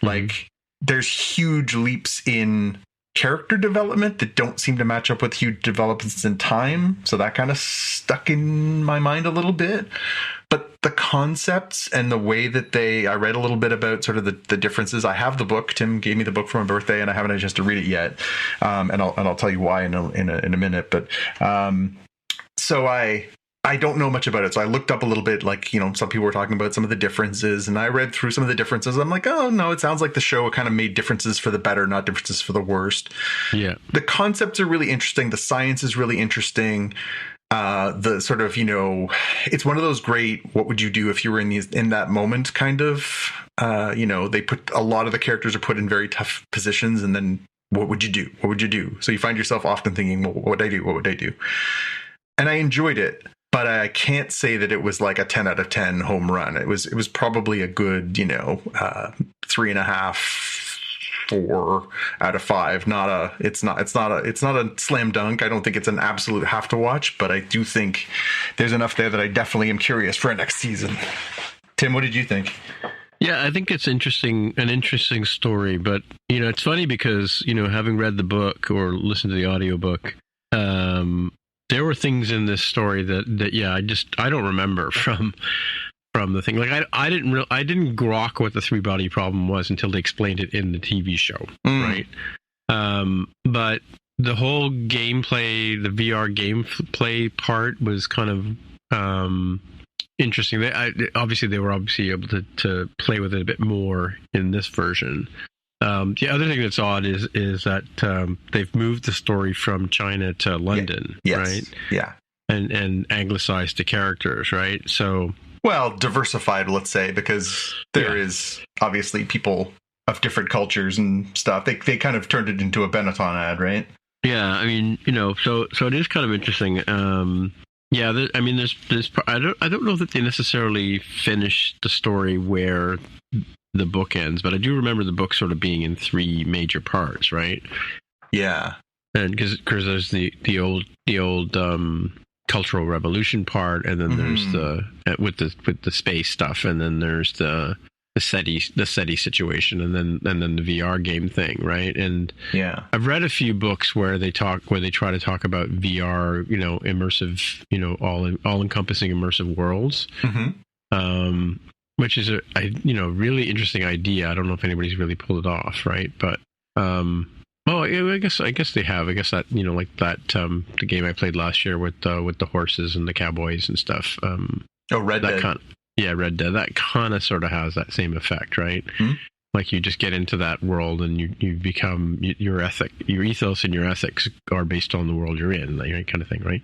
Like there's huge leaps in character development that don't seem to match up with huge developments in time. So that kind of stuck in my mind a little bit. But the concepts and the way that I read a little bit about sort of the differences. I have the book. Tim gave me the book for my birthday, and I haven't had a chance to read it yet. And I'll tell you why in a minute. But so I don't know much about it. So I looked up a little bit, like, some people were talking about some of the differences, and I read through some of the differences. I'm like, oh no, it sounds like the show kind of made differences for the better, not differences for the worst. Yeah. The concepts are really interesting. The science is really interesting. the sort of, it's one of those great, what would you do if you were in that moment kind of, they put a lot of the characters are put in very tough positions, and then what would you do? What would you do? So you find yourself often thinking, well, what would I do? What would I do? And I enjoyed it, but I can't say that it was like a 10 out of 10 home run. It was probably a good, 3.5, 4 out of 5. It's not a slam dunk. I don't think it's an absolute have to watch, but I do think there's enough there that I definitely am curious for next season. Tim, what did you think? Yeah, I think it's an interesting story, but it's funny because having read the book or listened to the audiobook, there were things in this story that I don't remember from the thing. Like I didn't grok what the 3-body problem was until they explained it in the TV show, right? But the whole gameplay, the VR gameplay part was kind of interesting. They were obviously able to play with it a bit more in this version. The other thing that's odd is that they've moved the story from China to London, right? Yeah, and anglicized the characters, right? So. Well, diversified, let's say, because there is obviously people of different cultures and stuff. They kind of turned it into a Benetton ad, right? Yeah, I mean, so it is kind of interesting. There's I don't know that they necessarily finished the story where the book ends, but I do remember the book sort of being in 3 major parts, right? Yeah, and because there's the old Cultural Revolution part, and then there's the with the space stuff, and then there's the SETI situation, and then the VR game thing, right? And I've read a few books where they try to talk about VR, immersive, all encompassing immersive worlds, which is a really interesting idea. I don't know if anybody's really pulled it off, right? But I guess they have. I guess that like that the game I played last year with the horses and the cowboys and stuff. Red Dead. Red Dead. That kind of sort of has that same effect, right? Mm-hmm. Like you just get into that world and you become your ethos and your ethics are based on the world you're in, like, kind of thing, right?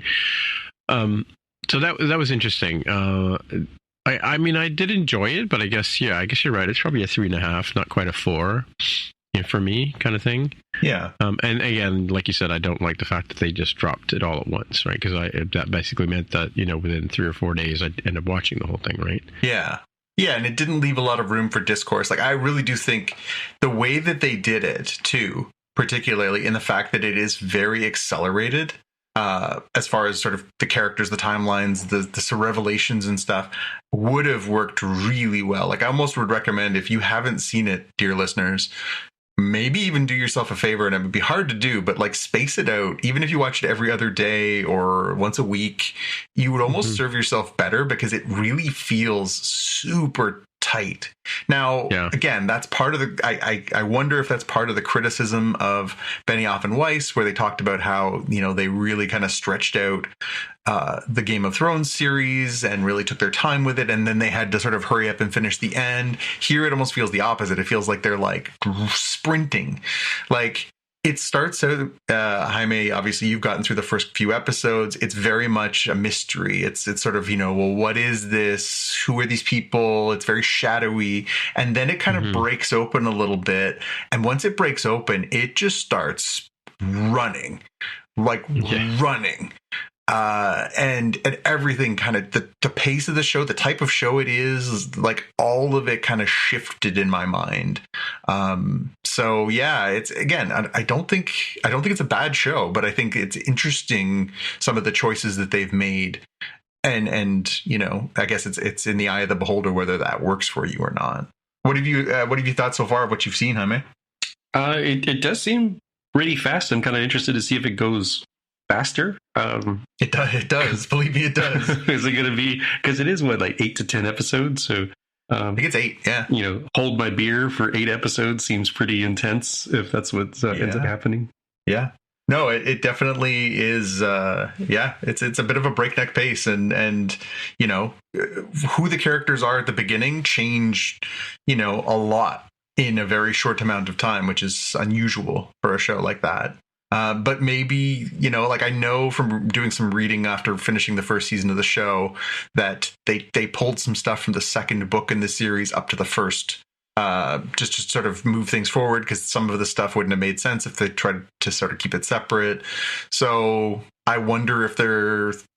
So that was interesting. I mean, I did enjoy it, but I guess you're right. It's probably a 3.5, not quite a 4. For me, kind of thing. Yeah. And again, like you said, I don't like the fact that they just dropped it all at once, right? Because that basically meant that, within 3 or 4 days, I'd end up watching the whole thing, right? Yeah. Yeah, and it didn't leave a lot of room for discourse. Like, I really do think the way that they did it, too, particularly in the fact that it is very accelerated, as far as sort of the characters, the timelines, the revelations and stuff, would have worked really well. Like, I almost would recommend, if you haven't seen it, dear listeners, maybe even do yourself a favor, and it would be hard to do, but like space it out. Even if you watch it every other day or once a week, you would almost serve yourself better, because it really feels super tight. Now, again, that's part of the, I wonder if that's part of the criticism of Benioff and Weiss, where they talked about how, they really kind of stretched out the Game of Thrones series and really took their time with it, and then they had to sort of hurry up and finish the end. Here it almost feels the opposite. It feels like they're like sprinting. Like, it starts out, Jaime, obviously you've gotten through the first few episodes. It's very much a mystery. It's sort of, well, what is this? Who are these people? It's very shadowy. And then it kind of breaks open a little bit. And once it breaks open, it just starts running. And everything kind of, the pace of the show, the type of show it is, like, all of it kind of shifted in my mind. So yeah, it's, again, I don't think it's a bad show, but I think it's interesting, some of the choices that they've made, and I guess it's in the eye of the beholder whether that works for you or not. What have you thought so far of what you've seen, Jaime? It does seem pretty fast. I'm kind of interested to see if it goes faster. It does. Believe me, it does. Is it going to be, because it is like 8 to 10 episodes, so I think it's 8. Yeah. Hold my beer for 8 episodes seems pretty intense if that's what ends up happening. Yeah. No, it definitely is. It's a bit of a breakneck pace, and who the characters are at the beginning change, a lot in a very short amount of time, which is unusual for a show like that. But maybe, like I know from doing some reading after finishing the first season of the show that they pulled some stuff from the second book in the series up to the first, just to sort of move things forward, because some of the stuff wouldn't have made sense if they tried to sort of keep it separate. So I wonder if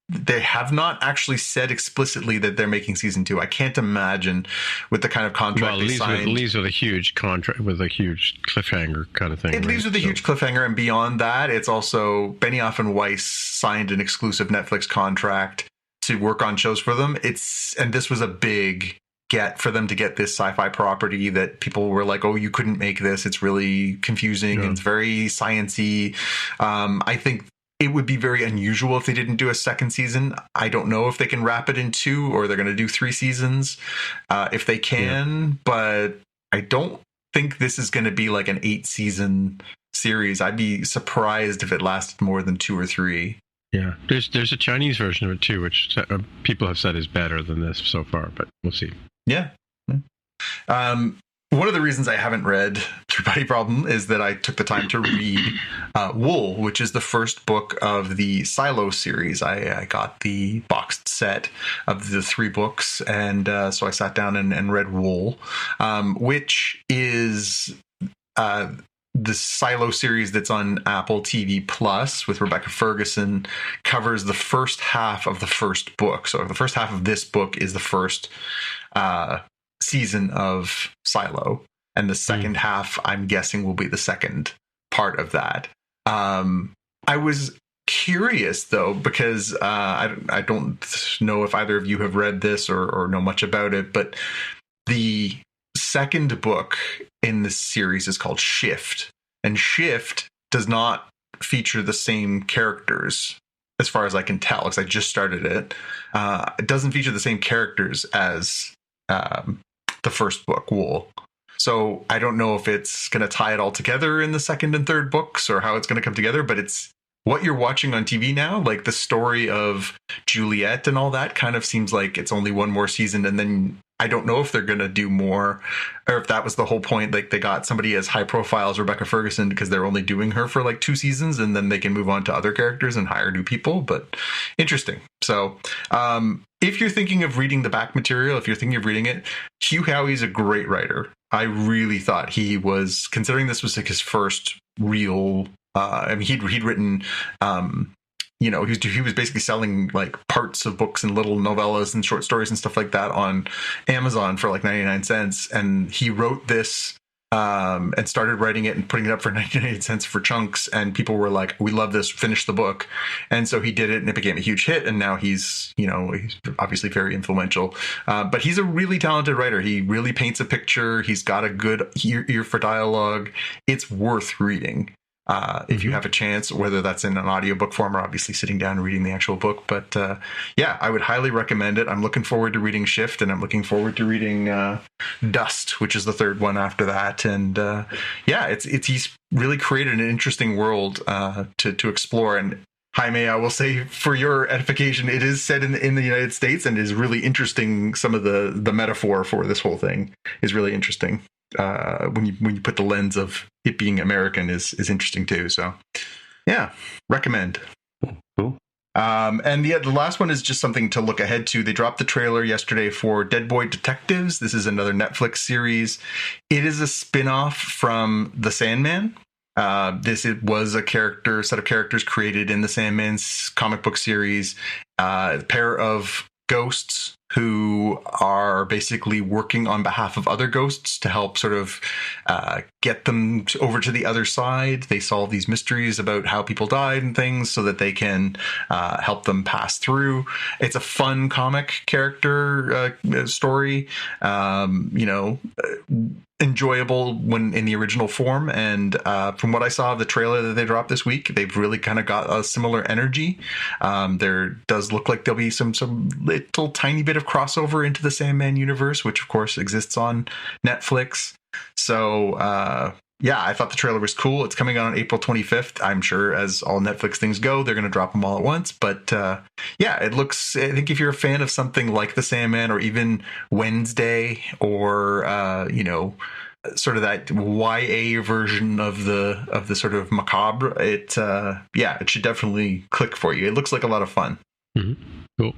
they have not actually said explicitly that they're making season 2. I can't imagine with the kind of contract they signed. It leaves with a huge contract, with a huge cliffhanger kind of thing. It leaves with a huge cliffhanger, and beyond that, it's also Benioff and Weiss signed an exclusive Netflix contract to work on shows for them. And this was a big get for them to get this sci-fi property that people were like, oh, you couldn't make this. It's really confusing. And it's very sciencey. I think it would be very unusual if they didn't do a second season. I don't know if they can wrap it in 2 or they're going to do 3 seasons if they can, but I don't think this is going to be like an 8-season series. I'd be surprised if it lasted more than 2 or 3. Yeah, there's a Chinese version of it too, which people have said is better than this so far, but we'll see. Yeah. One of the reasons I haven't read Three Body Problem is that I took the time to read Wool, which is the first book of the Silo series. I got the boxed set of the 3 books, and so I sat down and read Wool, which is the Silo series that's on Apple TV Plus with Rebecca Ferguson. Covers the first half of the first book. So the first half of this book is the first season of Silo, and the second half, I'm guessing, will be the second part of that. I was curious though, because I don't know if either of you have read this or know much about it, but the second book in this series is called Shift, and Shift does not feature the same characters as far as I can tell, because I just started it. It doesn't feature the same characters as the first book, Wool. So I don't know if it's going to tie it all together in the second and third books or how it's going to come together, but it's what you're watching on TV now, like the story of Juliet and all that kind of seems like it's only one more season. And then I don't know if they're going to do more, or if that was the whole point. Like they got somebody as high profile as Rebecca Ferguson because they're only doing her for like 2 seasons, and then they can move on to other characters and hire new people. But interesting. So if you're thinking of reading the back material, if you're thinking of reading it, Hugh Howey's a great writer. I really thought he was, considering this was like his first real, he'd written, he was basically selling like parts of books and little novellas and short stories and stuff like that on Amazon for like 99 cents. And he wrote this and started writing it and putting it up for 99 cents for chunks. And people were like, we love this, finish the book. And so he did it and it became a huge hit. And now he's obviously very influential. But he's a really talented writer. He really paints a picture. He's got a good ear for dialogue. It's worth reading. If you have a chance, whether that's in an audiobook form or obviously sitting down and reading the actual book. But I would highly recommend it. I'm looking forward to reading Shift, and I'm looking forward to reading Dust, which is the third one after that. And he's really created an interesting world to explore. And Jaime, I will say, for your edification, it is set in the United States, and is really interesting. Some of the metaphor for this whole thing is really interesting. When you put the lens of it being American is interesting too. So yeah, recommend. Cool. And the last one is just something to look ahead to. They dropped the trailer yesterday for Dead Boy Detectives. This is another Netflix series. It is a spin-off from The Sandman. It was a set of characters created in the Sandman's comic book series. A pair of ghosts who are basically working on behalf of other ghosts to help sort of get them over to the other side. They solve these mysteries about how people died and things so that they can help them pass through. It's a fun comic character story, enjoyable when in the original form. And from what I saw of the trailer that they dropped this week, they've really kind of got a similar energy. There does look like there'll be some little tiny bit of crossover into the Sandman universe, which of course exists on Netflix. So I thought the trailer was cool. It's coming out on April 25th. I'm sure, as all Netflix things go, they're going to drop them all at once. But it looks, I think if you're a fan of something like The Sandman, or even Wednesday, or sort of that YA version of the sort of macabre, it should definitely click for you. It looks like a lot of fun. Mm-hmm. Cool.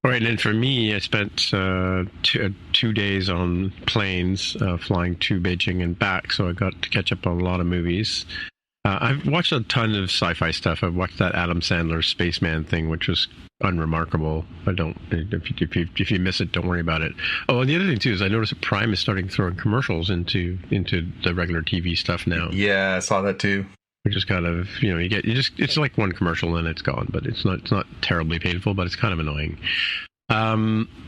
All right, and then for me, I spent 2 days on planes, flying to Beijing and back, so I got to catch up on a lot of movies. I've watched a ton of sci-fi stuff. I've watched that Adam Sandler Spaceman thing, which was unremarkable. If you miss it, don't worry about it. Oh, and the other thing too is I noticed that Prime is starting throwing commercials into the regular TV stuff now. Yeah, I saw that too. Which is kind of, it's like one commercial and it's gone, but it's not terribly painful, but it's kind of annoying.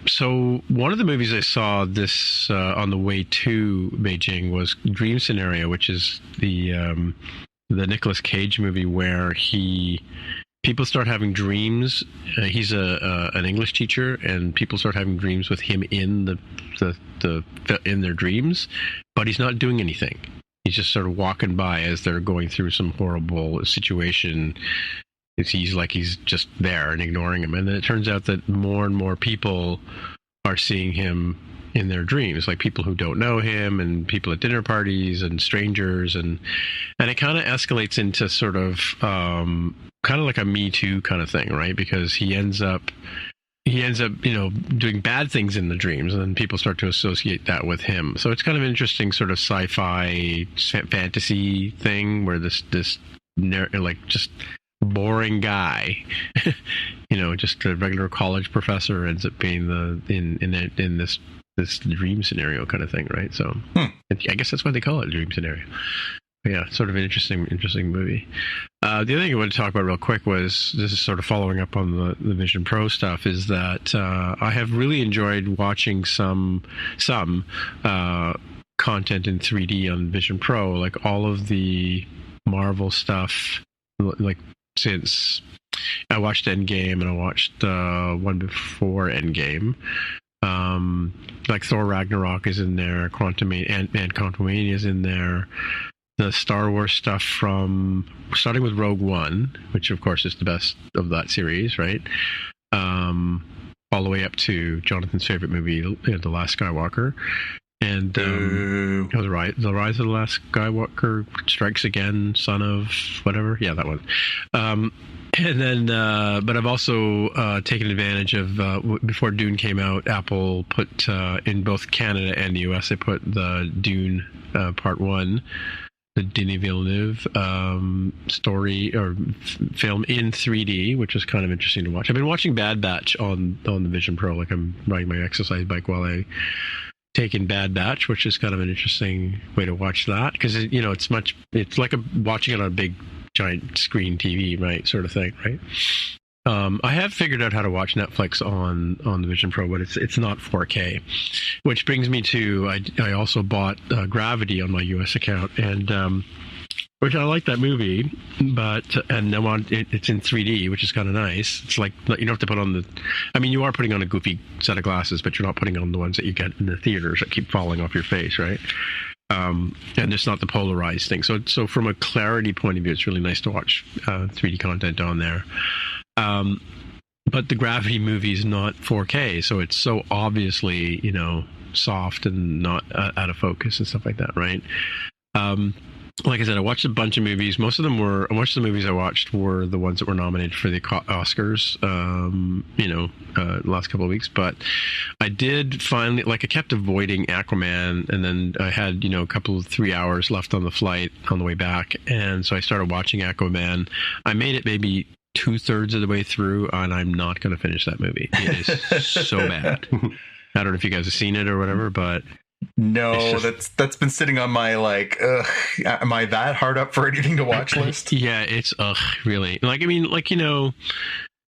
So one of the movies I saw this on the way to Beijing was Dream Scenario, which is the Nicolas Cage movie where people start having dreams. He's an English teacher, and people start having dreams with him in in their dreams, but he's not doing anything. He's just sort of walking by as they're going through some horrible situation. He's just there and ignoring him. And then it turns out that more and more people are seeing him in their dreams, like people who don't know him and people at dinner parties and strangers. And it kind of escalates into sort of kind of like a Me Too kind of thing, right? Because he ends up doing bad things in the dreams, and then people start to associate that with him. So it's kind of an interesting sort of sci-fi fantasy thing where this like just boring guy, just a regular college professor ends up being in this dream scenario kind of thing, right? So I guess that's why they call it a dream scenario. But yeah, sort of an interesting movie. The other thing I wanted to talk about real quick was, this is sort of following up on the Vision Pro stuff, is that I have really enjoyed watching some content in 3D on Vision Pro, like all of the Marvel stuff, like since I watched Endgame and I watched one before Endgame. Like Thor Ragnarok is in there, Ant-Man Quantumania is in there. The Star Wars stuff starting with Rogue One, which of course is the best of that series, right? All the way up to Jonathan's favorite movie, The Last Skywalker. And the Rise of the Last Skywalker, Strikes Again, Son of whatever. Yeah, that one. And then, but I've also taken advantage of, before Dune came out, Apple put, in both Canada and the US, they put the Dune Part 1, the Denis Villeneuve story or film in 3D, which is kind of interesting to watch. I've been watching Bad Batch on the Vision Pro, like I'm riding my exercise bike while I take in Bad Batch, which is kind of an interesting way to watch that, because it's like watching it on a big giant screen TV, right, sort of thing, right? I have figured out how to watch Netflix on the Vision Pro, but it's not 4K, which brings me to I also bought Gravity on my US account, and which I like that movie, and it's in 3D, which is kind of nice. It's like you don't have to put on you are putting on a goofy set of glasses, but you're not putting on the ones that you get in the theaters that keep falling off your face, right? And it's not the polarized thing. So from a clarity point of view, it's really nice to watch 3D content on there. But the Gravity movie is not 4K, so it's so obviously, soft and not out of focus and stuff like that, right? Like I said, I watched a bunch of movies. Most of the movies I watched were the ones that were nominated for the Oscars, last couple of weeks. But I did finally, I kept avoiding Aquaman, and then I had, a couple of 3 hours left on the flight on the way back. And so I started watching Aquaman. I made it maybe 2/3 of the way through, and I'm not going to finish that movie. It is so bad. I don't know if you guys have seen it or whatever, but no, that's been sitting on my am I that hard up for anything to watch list? Yeah, it's really.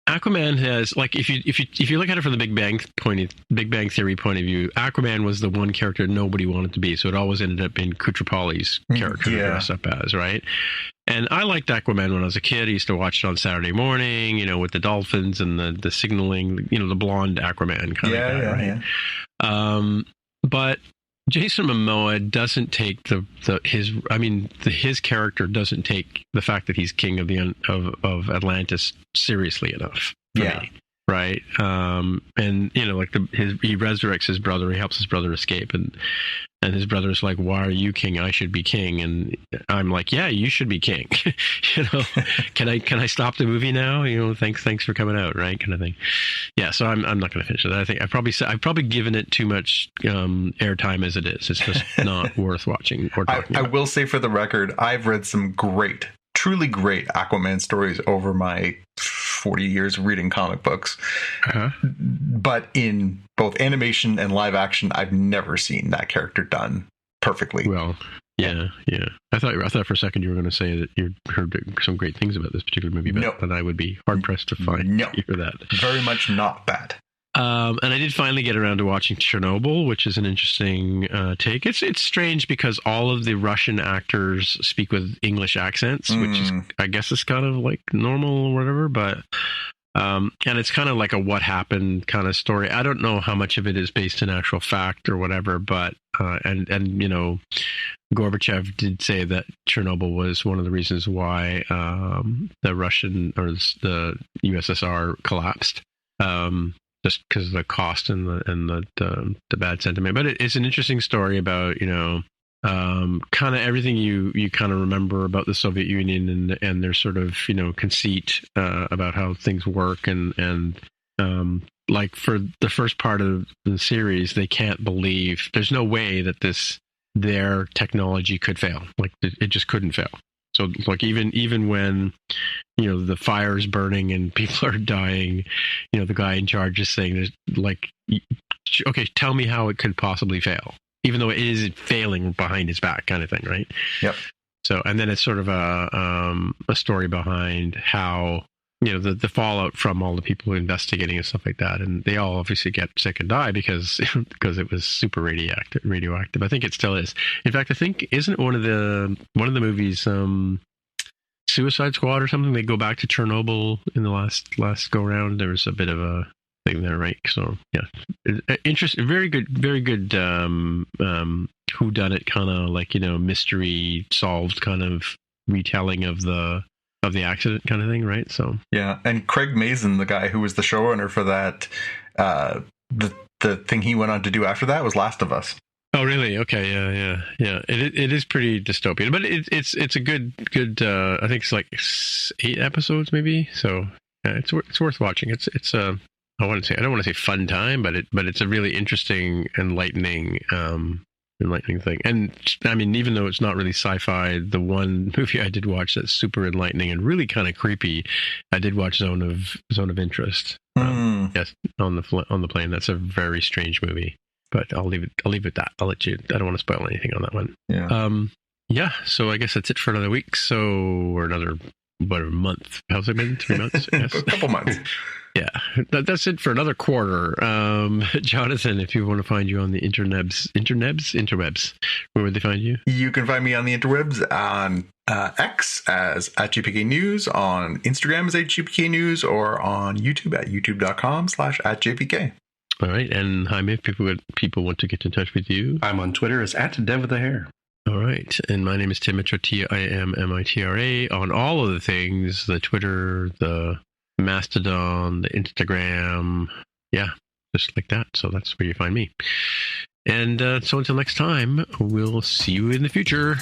Aquaman has, if you look at it from the Big Bang Theory point of view, Aquaman was the one character nobody wanted to be, so it always ended up being Kutrapali's character to dress up as, right? And I liked Aquaman when I was a kid. I used to watch it on Saturday morning, with the dolphins and the signaling, the blonde Aquaman kind of guy, right? Yeah. But Jason Momoa doesn't take his character doesn't take the fact that he's king of Atlantis seriously enough for me. right? And like he resurrects his brother. He helps his brother escape, and his brother's like, "Why are you king? I should be king." And I'm like, "Yeah, you should be king." Can I stop the movie now? Thanks for coming out, right? Kind of thing. Yeah. So I'm not going to finish it. I think I've probably given it too much airtime as it is. It's just not worth watching or talking about. I will say, for the record, I've read some truly great Aquaman stories over my 40 years of reading comic books. Uh-huh. But in both animation and live action, I've never seen that character done perfectly. Well, yeah. I thought for a second you were going to say that you heard some great things about this particular movie, but I would be hard pressed to find hear that. Very much not that. And I did finally get around to watching Chernobyl, which is an interesting take. It's strange because all of the Russian actors speak with English accents, which is, I guess, is kind of like normal or whatever. But and it's kind of like a what happened kind of story. I don't know how much of it is based in actual fact or whatever, but and Gorbachev did say that Chernobyl was one of the reasons why the Russian or the USSR collapsed. Just because of the cost and the bad sentiment. But it's an interesting story about, kind of everything you kind of remember about the Soviet Union and their sort of, conceit about how things work. And like for the first part of the series, they can't believe, there's no way that their technology could fail. Like it just couldn't fail. So like even when, the fire's burning and people are dying, the guy in charge is saying, there's like, okay, tell me how it could possibly fail, even though it is failing behind his back kind of thing, right? Yep. So, and then it's sort of a story behind how, the fallout from all the people investigating and stuff like that. And they all obviously get sick and die because it was super radioactive. I think it still is. In fact, I think, isn't one of the movies, Suicide Squad or something? They go back to Chernobyl in the last go round. There was a bit of a thing there, right? So yeah, interesting, very good whodunit kind of like, mystery solved kind of retelling of the accident kind of thing, right? So yeah, and Craig Mazin, the guy who was the showrunner for that, the thing he went on to do after that was Last of Us. Oh, really? Okay, yeah. It is pretty dystopian, but it's a good. I think it's like 8 episodes, maybe. So yeah, it's worth watching. It's I don't want to say fun time, but it's a really interesting, enlightening thing. And I mean, even though it's not really sci-fi, the one movie I did watch that's super enlightening and really kind of creepy, I did watch Zone of Interest. Yes, on the plane. That's a very strange movie. But I'll leave it at that. I don't want to spoil anything on that one. Yeah. So I guess that's it for another week. Or another month. How's it been? 3 months? I guess. A couple months. Yeah. That's it for another quarter. Jonathan, if you want to find you on the interwebs, where would they find you? You can find me on the interwebs on X as @GPK News, on Instagram as @GPK News, or on YouTube at youtube.com/@JPK. All right, and Jaime, if people want to get in touch with you, I'm on Twitter as @DevWithAHair. All right, and my name is Tim Mitra, TIMMITRA, on all of the things, the Twitter, the Mastodon, the Instagram, yeah, just like that. So that's where you find me. And so until next time, we'll see you in the future.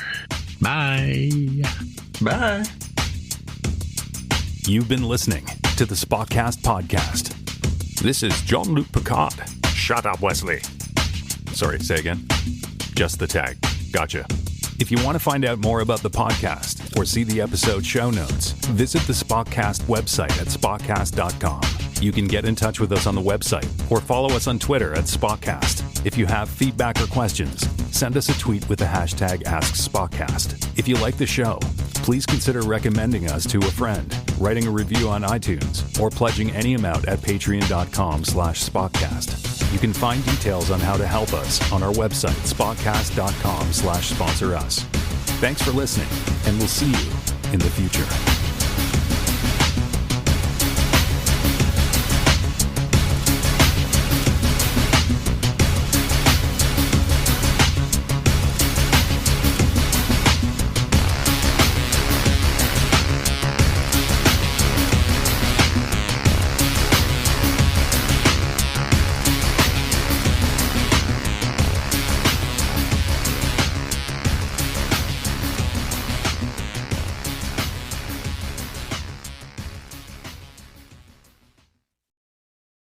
Bye. Bye. You've been listening to the Spotcast podcast. This is Jean-Luc Picard. Shut up, Wesley. Sorry, say again. Just the tag. Gotcha. If you want to find out more about the podcast or see the episode show notes, visit the Spotcast website at spotcast.com. You can get in touch with us on the website or follow us on Twitter at Spotcast. If you have feedback or questions, send us a tweet with the hashtag AskSpotcast. If you like the show, please consider recommending us to a friend, writing a review on iTunes, or pledging any amount at patreon.com/Spotcast. You can find details on how to help us on our website, spotcast.com/sponsor us. Thanks for listening, and we'll see you in the future.